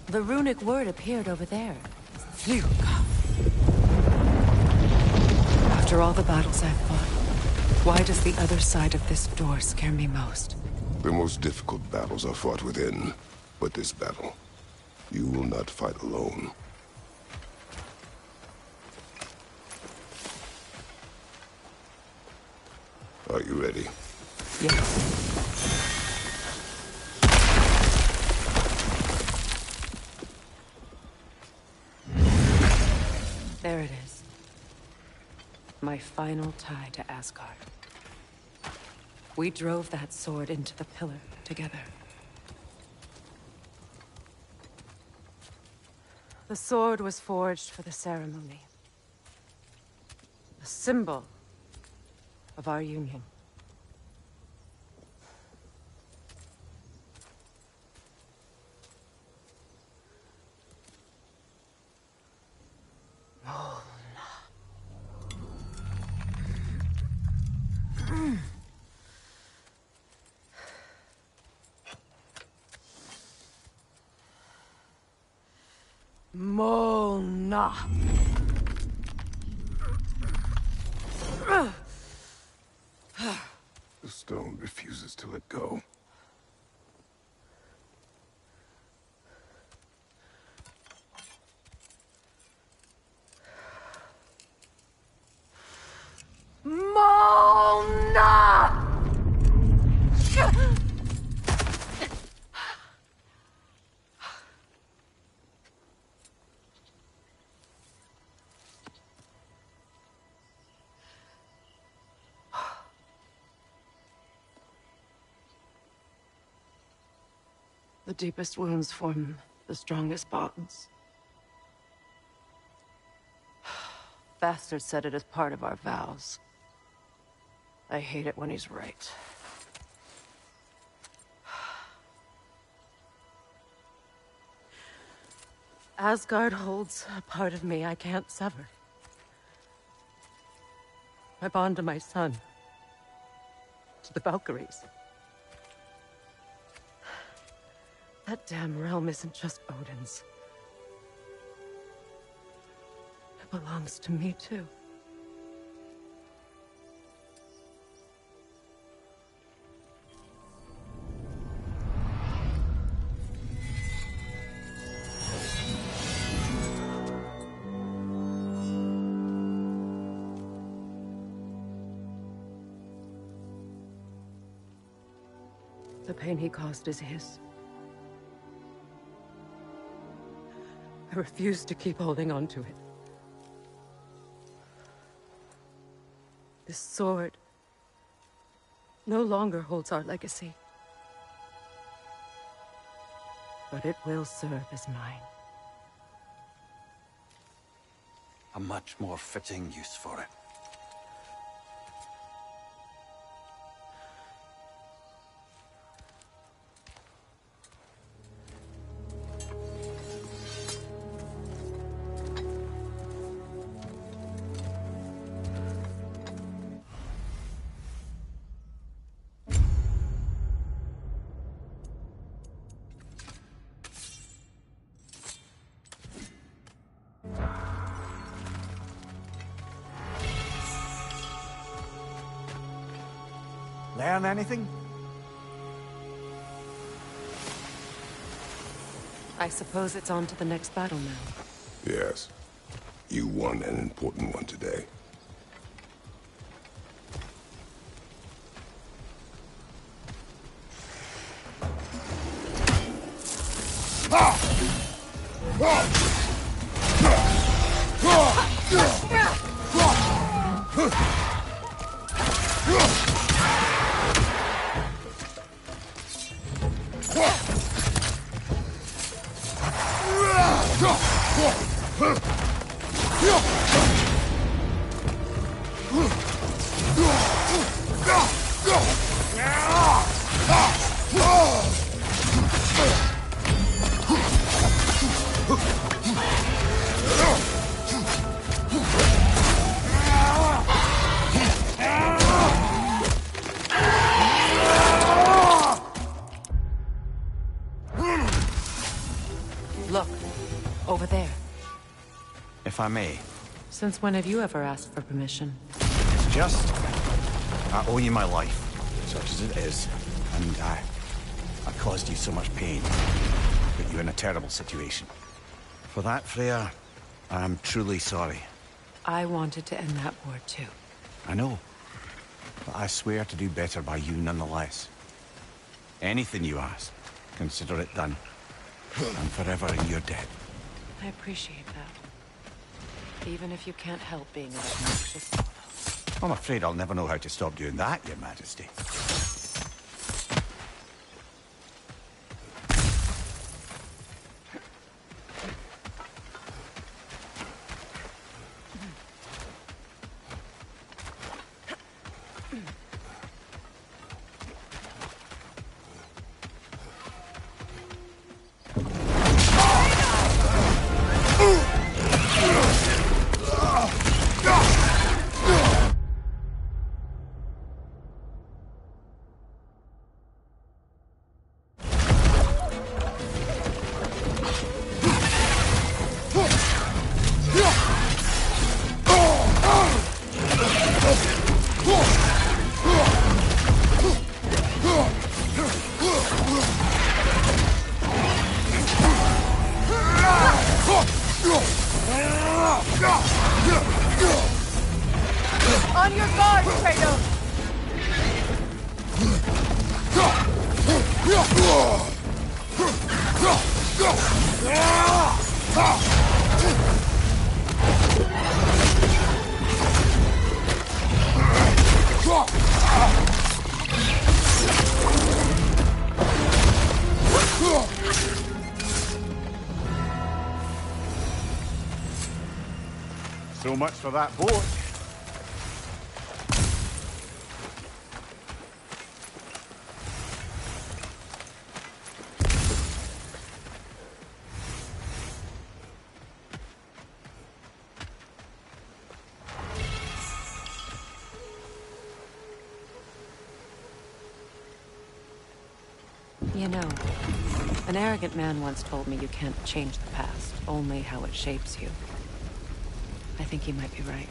The runic word appeared over there. Phew. After all the battles I've fought, why does the other side of this door scare me most? The most difficult battles are fought within. But this battle, you will not fight alone. Are you ready? Yes. There it is. My final tie to Asgard. We drove that sword into the pillar together. The sword was forged for the ceremony. A symbol of our union. Mona. The stone refuses to let go. Mona! The deepest wounds form the strongest bonds. Bastard said it as part of our vows. I hate it when he's right. Asgard holds a part of me I can't sever. My bond to my son. To the Valkyries. That damn realm isn't just Odin's. It belongs to me, too. The pain he caused is his. I refuse to keep holding on to it. This sword no longer holds our legacy. But it will serve as mine. A much more fitting use for it. Learn anything? I suppose it's on to the next battle now. Yes. You won an important one today. Look, over there. If I may, Since when have you ever asked for permission? it's just... I owe you my life, such as it is, and I caused you so much pain. Put you in a terrible situation. For that, Freya, I'm truly sorry. I wanted to end that war too. I know. But I swear to do better by you nonetheless. Anything you ask, consider it done. I'm forever in your debt. I appreciate that. Even if you can't help being an obnoxious solo. I'm afraid I'll never know how to stop doing that, Your Majesty. On your guard, Kratos! So much for that boat. You know, an arrogant man once told me you can't change the past, only how it shapes you. I think he might be right.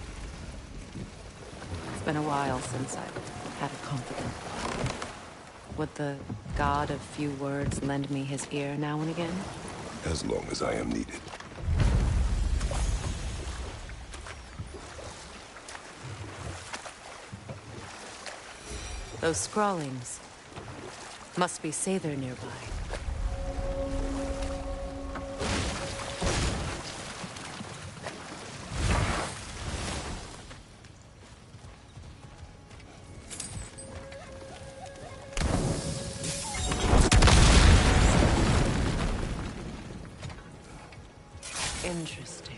It's been a while since I've had a confidant. Would the god of few words lend me his ear now and again? As long as I am needed. Those scrawlings must be Sather nearby. Interesting.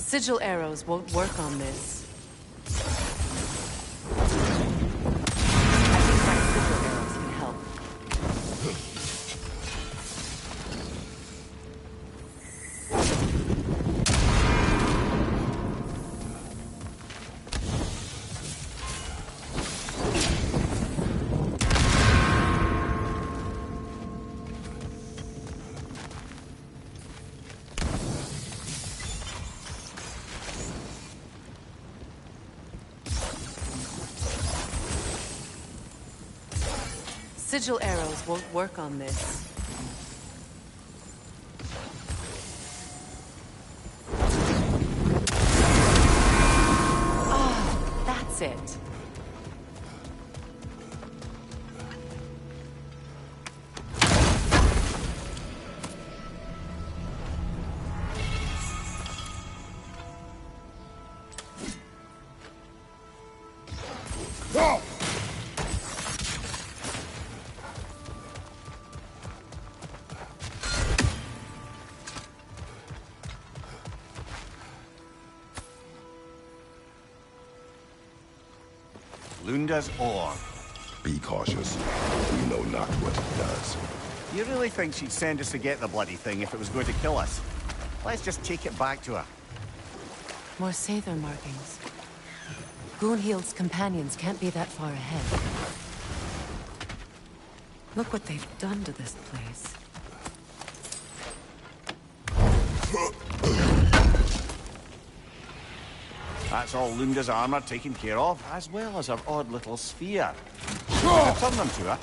Sigil arrows won't work on this. I think my sigil arrows can help. Sigil arrows won't work on this. Ah, that's it. Lunda's ore. Be cautious. We know not what it does. You really think she'd send us to get the bloody thing if it was going to kill us? Let's just take it back to her. More Sather markings. Gunhild's companions can't be that far ahead. Look what they've done to this place. That's all Lunda's armor taken care of, as well as her odd little sphere. Return them to her.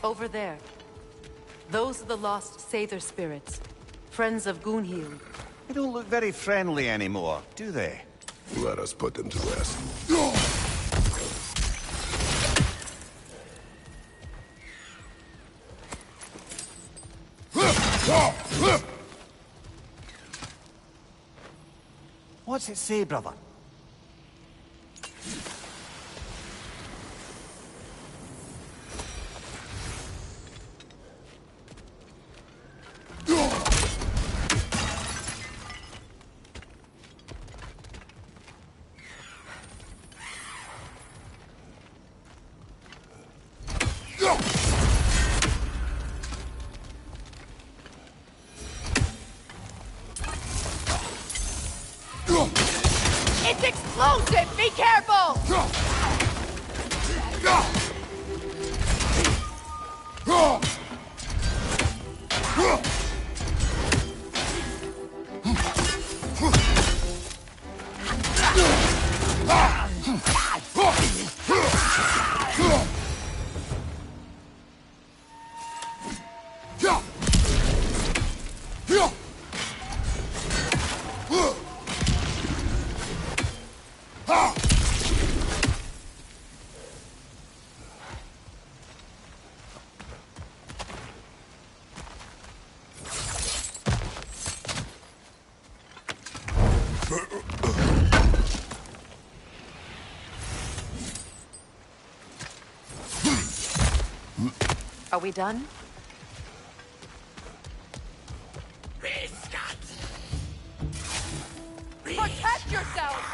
Over there. Those are the lost Sather spirits. Friends of Gunhild. They don't look very friendly anymore, do they? Let us put them to rest. What's it say, brother? It's explosive! Be careful! Are we done? Protect yourself!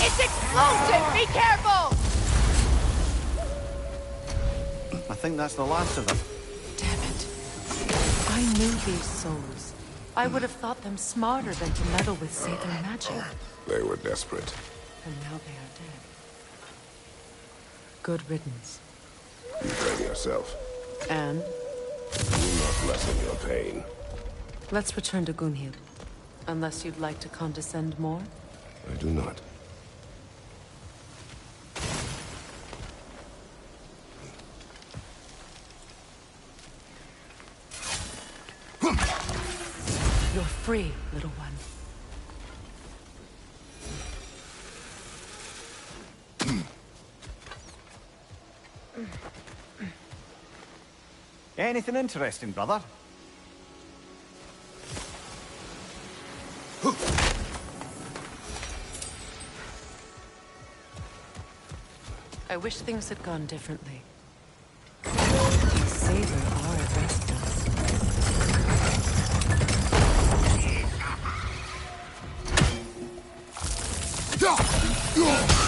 It's explosive! Be careful! I think that's the last of them. Damn it. I knew these souls. I would have thought them smarter than to meddle with Sather magic. They were desperate. And now they are dead. Good riddance. You blame yourself. And Do not lessen your pain. let's return to Gunhild. Unless you'd like to condescend more? I do not. You're free, little one. Anything interesting, brother? I wish things had gone differently. These Sather are restless.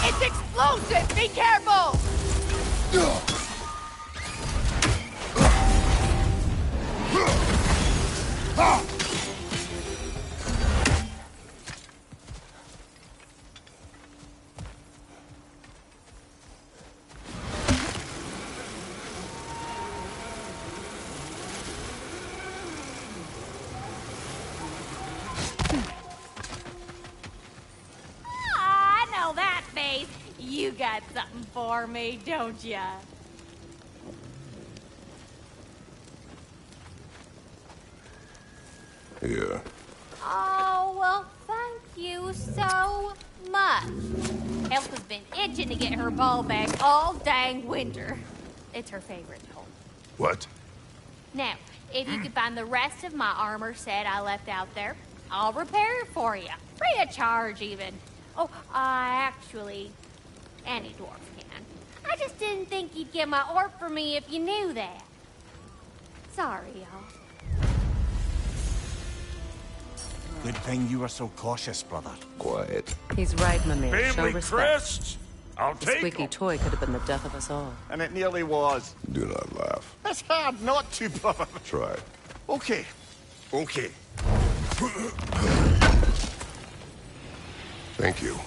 It's explosive! Be careful! I know that face. You got something for me, don't ya? Here. Oh, well, thank you so much. Elf has been itching to get her ball back all dang winter. It's her favorite home. What? Now, if you could find the rest of my armor set I left out there, I'll repair it for you. Free of charge, even. Oh, actually, any dwarf can. I just didn't think you'd get my orc for me if you knew that. Sorry, y'all. Good thing you were so cautious, brother. Quiet. He's right, Mimir. Show Family respect. crests? I'll The take squeaky 'em. toy could have been the death of us all. And it nearly was. Do not laugh. It's hard not to, brother. Try. Okay. Okay. Thank you.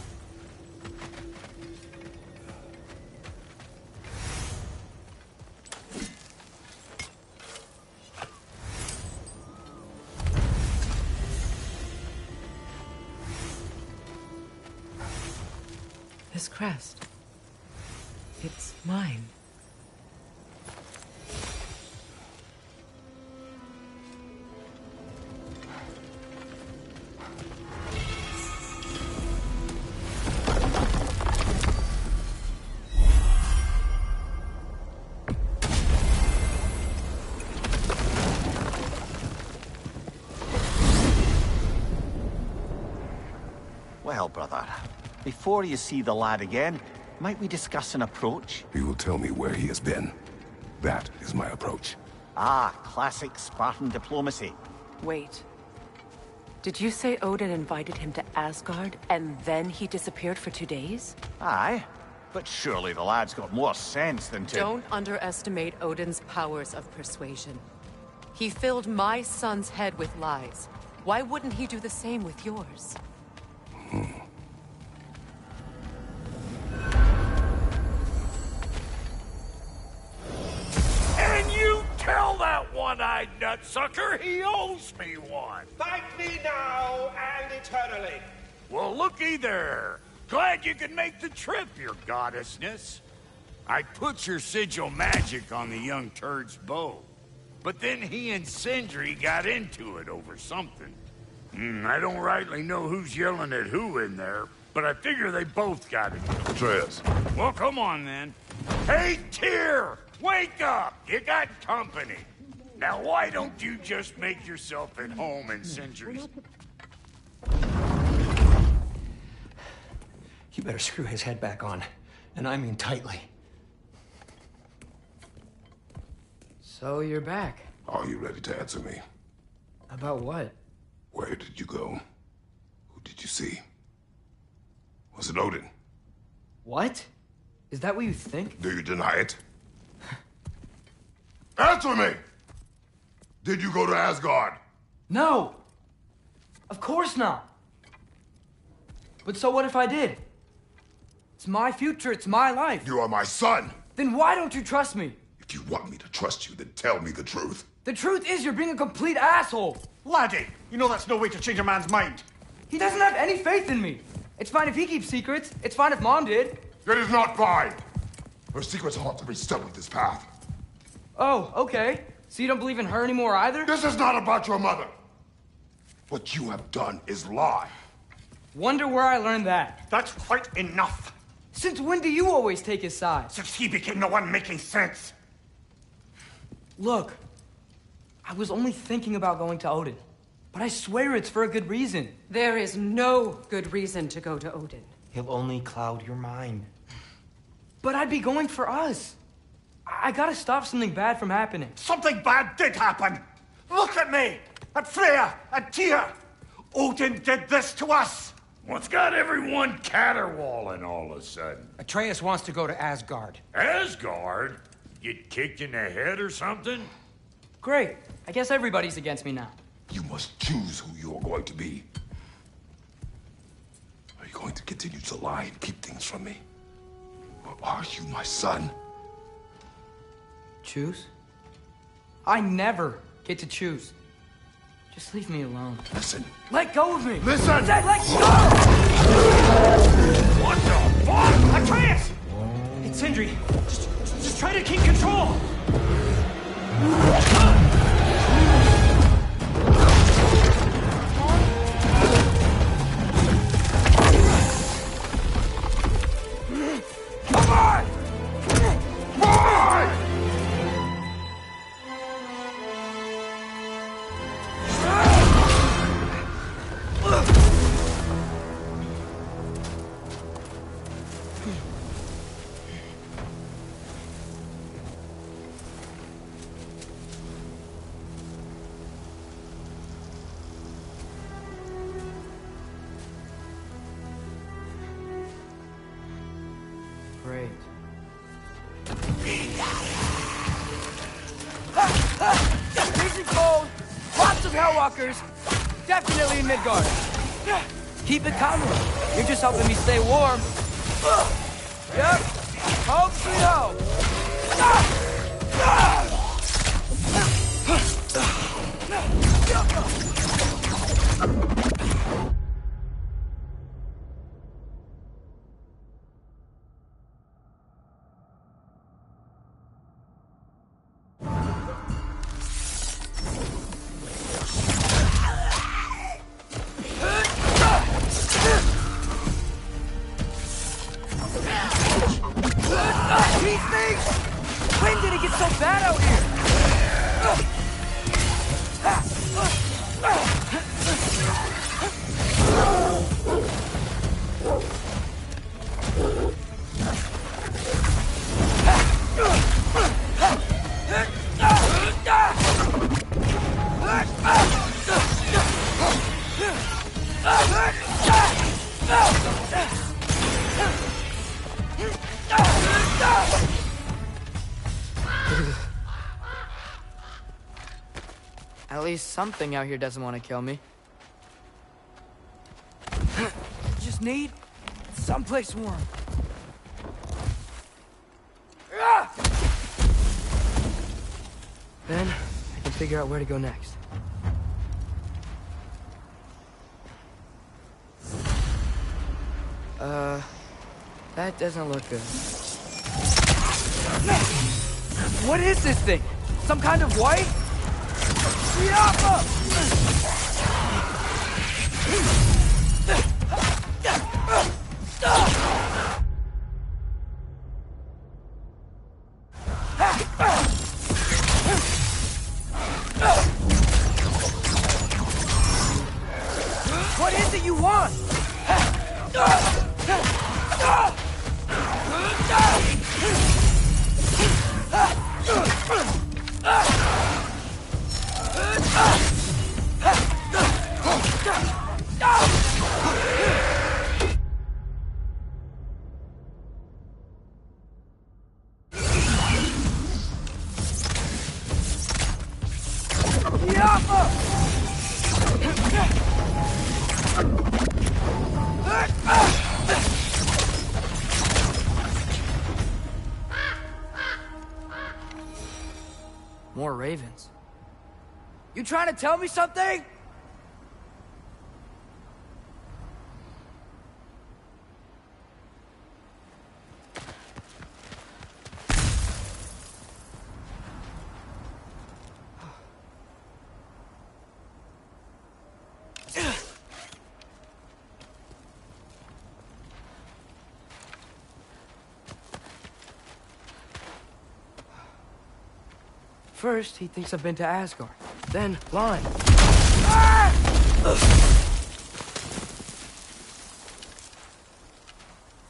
This crest. It's mine. Well, brother, before you see the lad again, might we discuss an approach? You will tell me where he has been. That is my approach. Ah, classic Spartan diplomacy. Wait. Did you say Odin invited him to Asgard, and then he disappeared for 2 days? Aye. But surely the lad's got more sense than to... Don't underestimate Odin's powers of persuasion. He filled my son's head with lies. Why wouldn't he do the same with yours? And you tell that one-eyed nutsucker he owes me one. Thank me now and eternally. Well, looky there. Glad you could make the trip, your goddessness. I put your sigil magic on the young turd's bow. But then he and Sindri got into it over something. I don't rightly know who's yelling at who in there, but I figure they both got it. Atreus. Well, come on then. Hey, Tyr! Wake up! You got company. Now, why don't you just make yourself at home in Sindri's... You better screw his head back on. And I mean tightly. So you're back. Are you ready to answer me? About what? Where did you go? Who did you see? Was it Odin? What? Is that what you think? Do you deny it? Answer me! Did you go to Asgard? No! Of course not! But so what if I did? It's my future, it's my life. You are my son! Then why don't you trust me? If you want me to trust you, then tell me the truth. The truth is you're being a complete asshole. Laddie, you know that's no way to change a man's mind. He doesn't have any faith in me. It's fine if he keeps secrets. It's fine if Mom did. It is not fine! Her secrets ought to be studied this path. Oh, okay. So you don't believe in her anymore either? This is not about your mother! What you have done is lie. Wonder where I learned that. That's quite enough. Since when do you always take his side? Since he became the one making sense. Look, I was only thinking about going to Odin. But I swear it's for a good reason. There is no good reason to go to Odin. He'll only cloud your mind. But I'd be going for us. I gotta stop something bad from happening. Something bad did happen. Look at me, at Freya, at Tyr. Odin did this to us. What's got everyone caterwauling all of a sudden? Atreus wants to go to Asgard. Asgard? Get kicked in the head or something? Great. I guess everybody's against me now. You must choose who you are going to be. Are you going to continue to lie and keep things from me? Or are you my son? Choose? I never get to choose. Just leave me alone. Listen. Let go of me! Listen! I said let go! What the fuck? Atreus! It's Sindri. Just try to keep control. Come on! Why? Great. Freezing cold, lots of Hellwalkers, definitely in Midgard. Keep it coming. You're just helping me stay warm. Yep. Home sweet home. When did it get so bad At least something out here doesn't want to kill me. Just need someplace warm. Then I can figure out where to go next. That doesn't look good. What is this thing? Some kind of white? What is it you want? More ravens. You trying to tell me something? First, he thinks I've been to Asgard. Then, blind.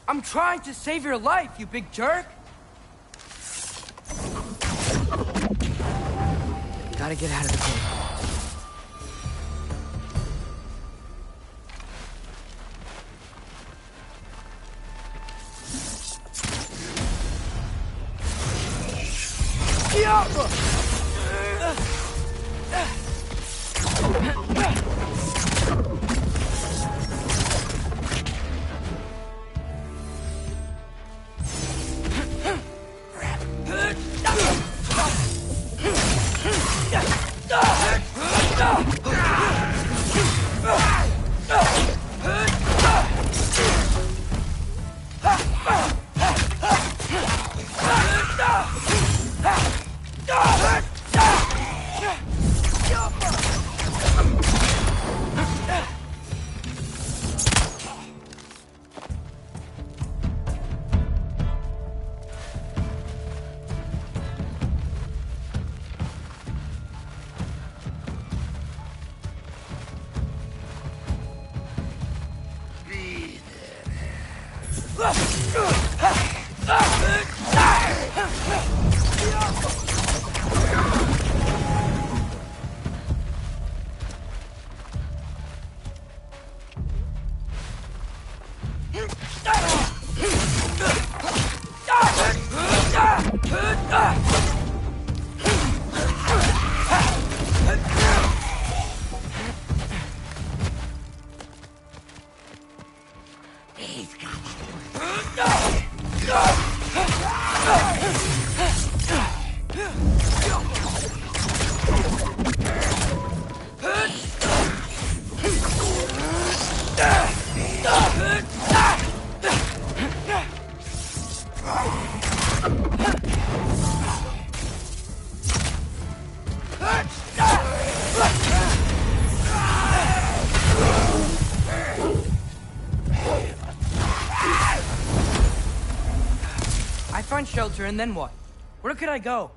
I'm trying to save your life, you big jerk! Gotta get out of the cave. I find shelter, and then what? Where could I go?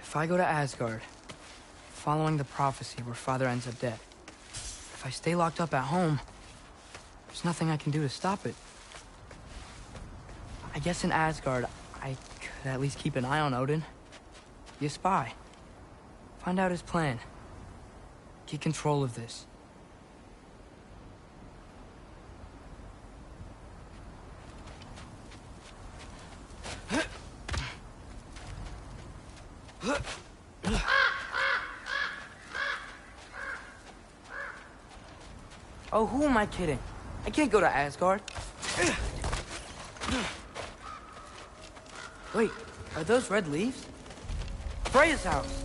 If I go to Asgard, following the prophecy where Father ends up dead, if I stay locked up at home, there's nothing I can do to stop it. I guess in Asgard, I could at least keep an eye on Odin. Be a spy. Find out his plan. Get control of this. Oh, who am I kidding? I can't go to Asgard. Wait, are those red leaves? Freya's house!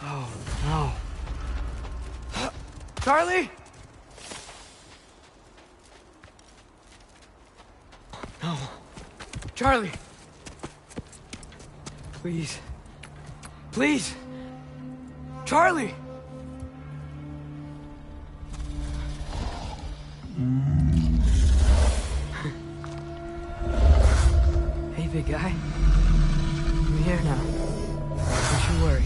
Oh, no. Charlie! No. Charlie! Please. Please! Charlie! Hey, big guy. I'm here now. Don't you worry.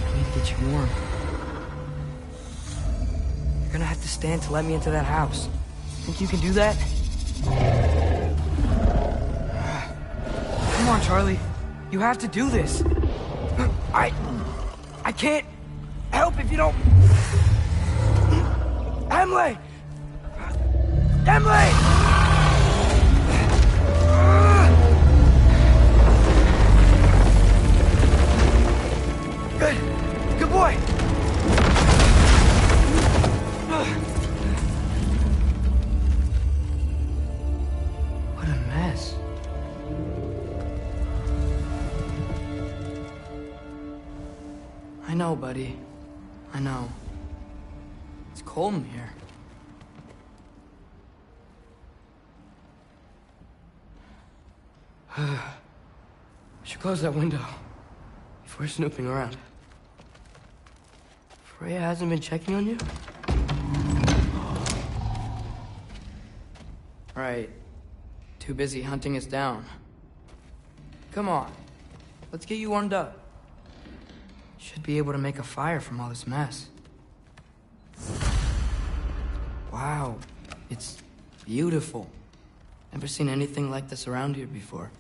I need to get you warm. You're gonna have to stand to let me into that house. Think you can do that? Come on, Charlie. You have to do this. I can't help if you don't... Emily! Emily! Good. Good boy. What a mess. I know, buddy. I know. It's cold in here. We should close that window if we're snooping around. Freya hasn't been checking on you? Right. Too busy hunting us down. Come on. Let's get you warmed up. Should be able to make a fire from all this mess. Wow. It's beautiful. Never seen anything like this around here before.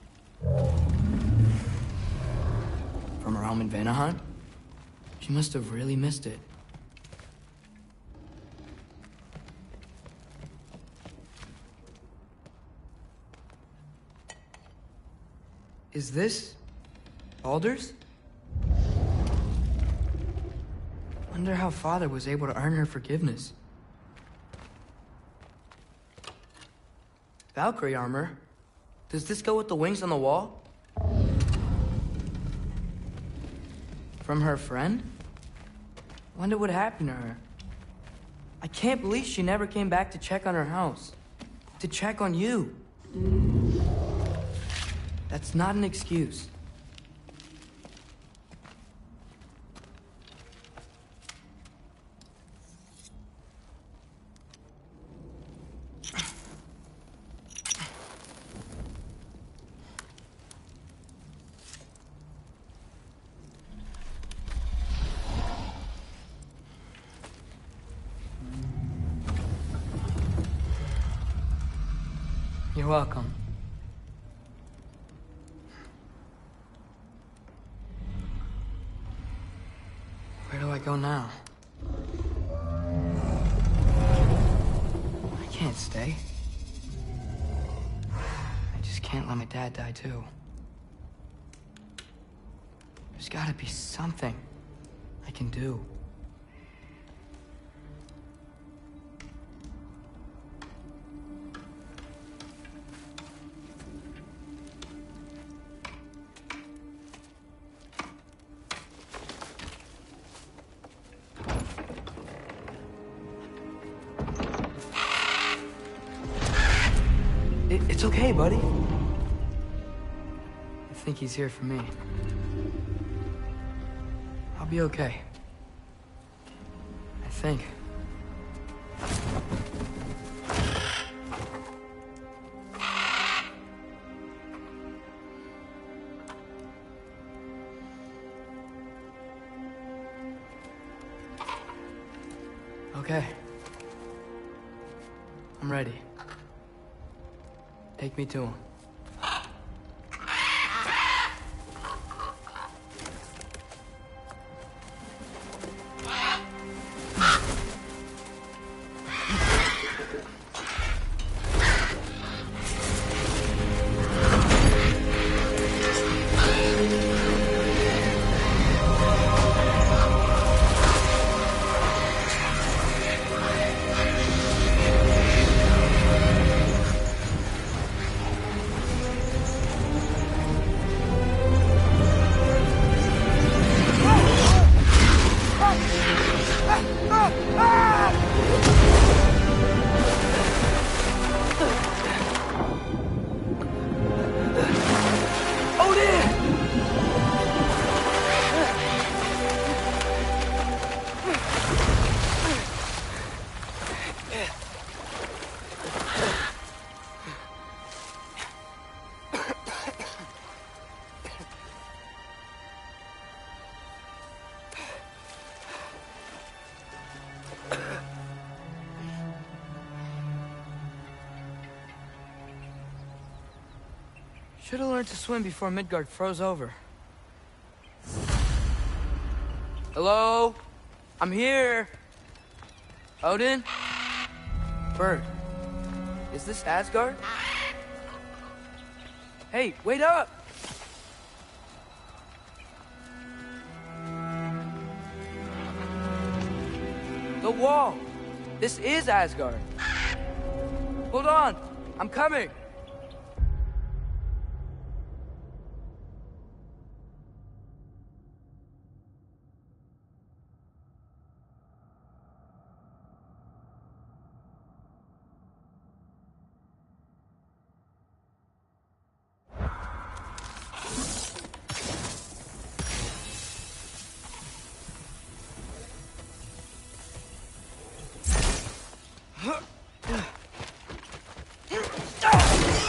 From her home in Vanaheim? She must have really missed it. Is this Baldur's? Wonder how Father was able to earn her forgiveness. Valkyrie armor? Does this go with the wings on the wall? From her friend? Wonder what happened to her. I can't believe she never came back to check on her house. To check on you. That's not an excuse. You're welcome. Where do I go now? I can't stay. I just can't let my dad die too. There's gotta be something I can do. It's okay, buddy. I think he's here for me. I'll be okay. I think. Okay. I'm ready. Take me to him. Should have learned to swim before Midgard froze over. Hello? I'm here. Odin? Bird. Is this Asgard? Hey, wait up! The wall! This is Asgard. Hold on! I'm coming!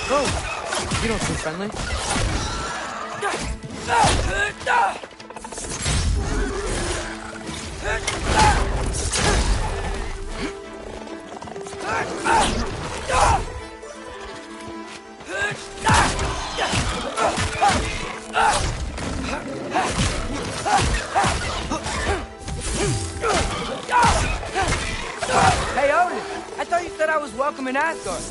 Oh, you don't seem friendly. Hey, Odin! I thought you said I was welcome in Asgard.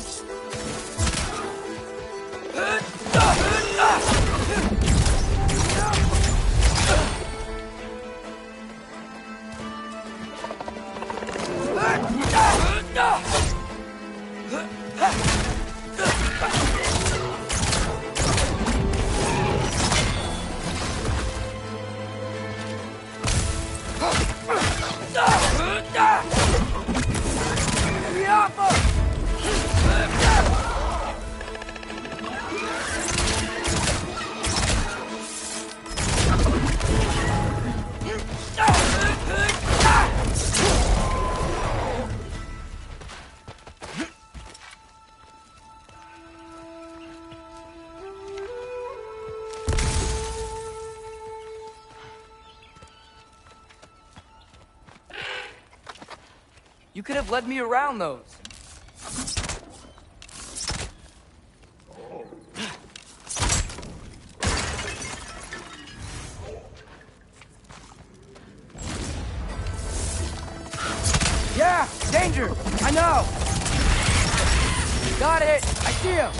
You could have led me around those. Yeah, danger! I know! Got it! I see him!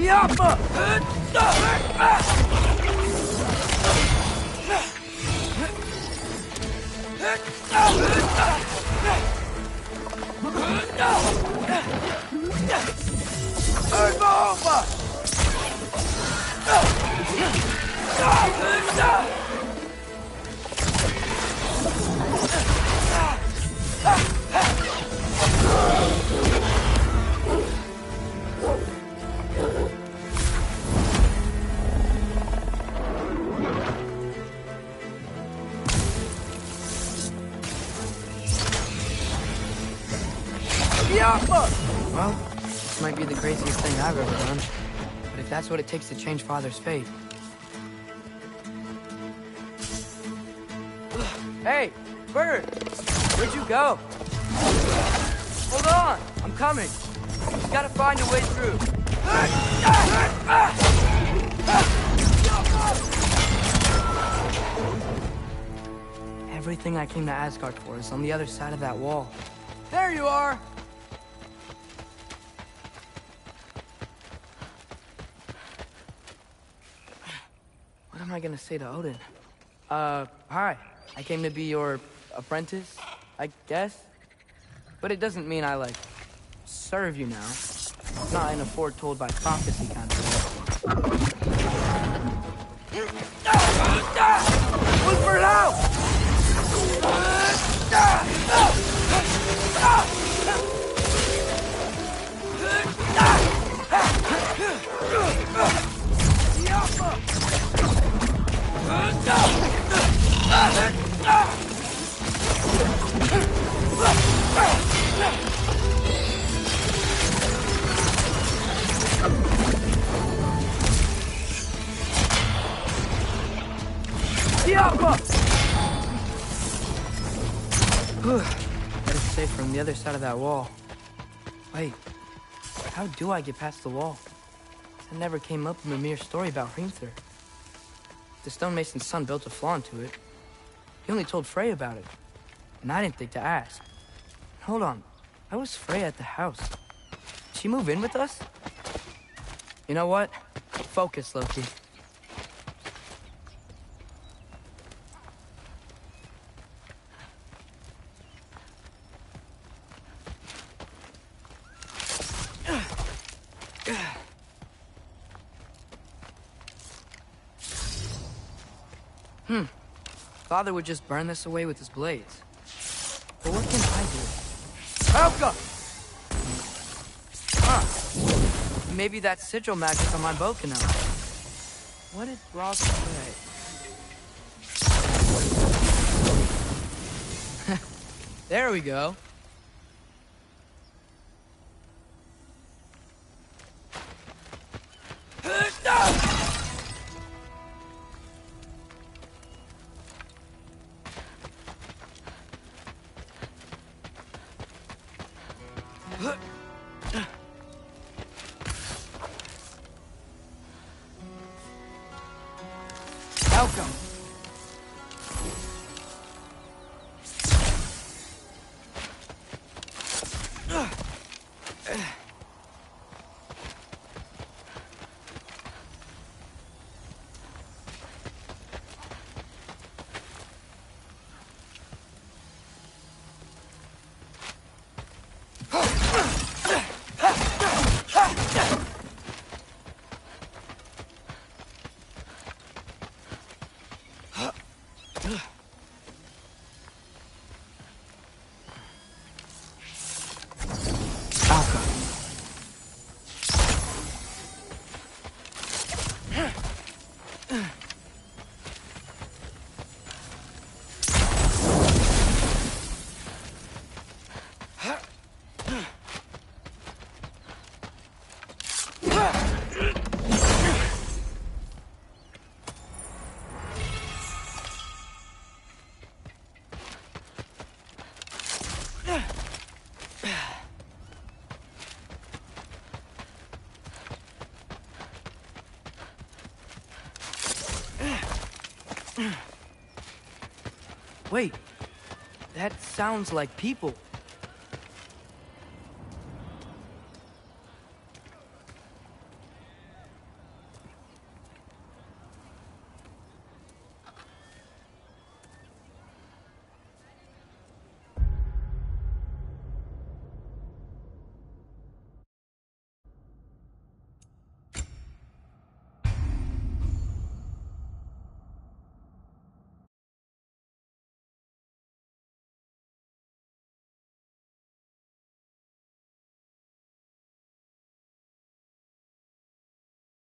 Yappa! Well, this might be the craziest thing I've ever done. But if that's what it takes to change Father's fate... Hey, Bird! Where'd you go? Hold on! I'm coming! Just gotta find a way through. Everything I came to Asgard for is on the other side of that wall. There you are! What am I gonna say to Odin? Hi. I came to be your apprentice, I guess? But it doesn't mean I, like, serve you now. Not in a foretold by prophecy kind of way. Look for it out! Better safe from the other side of that wall. Wait. How do I get past the wall? That never came up in Mimir's story about Hrimthur. The stonemason's son built a flaw into it. He only told Frey about it, and I didn't think to ask. Hold on, how was Frey at the house? Did she move in with us? You know what? Focus, Loki. Father would just burn this away with his blades. But what can I do? Helga! Maybe that sigil magic on my bow can help. What did Rob say? There we go. Welcome. Wait, that sounds like people.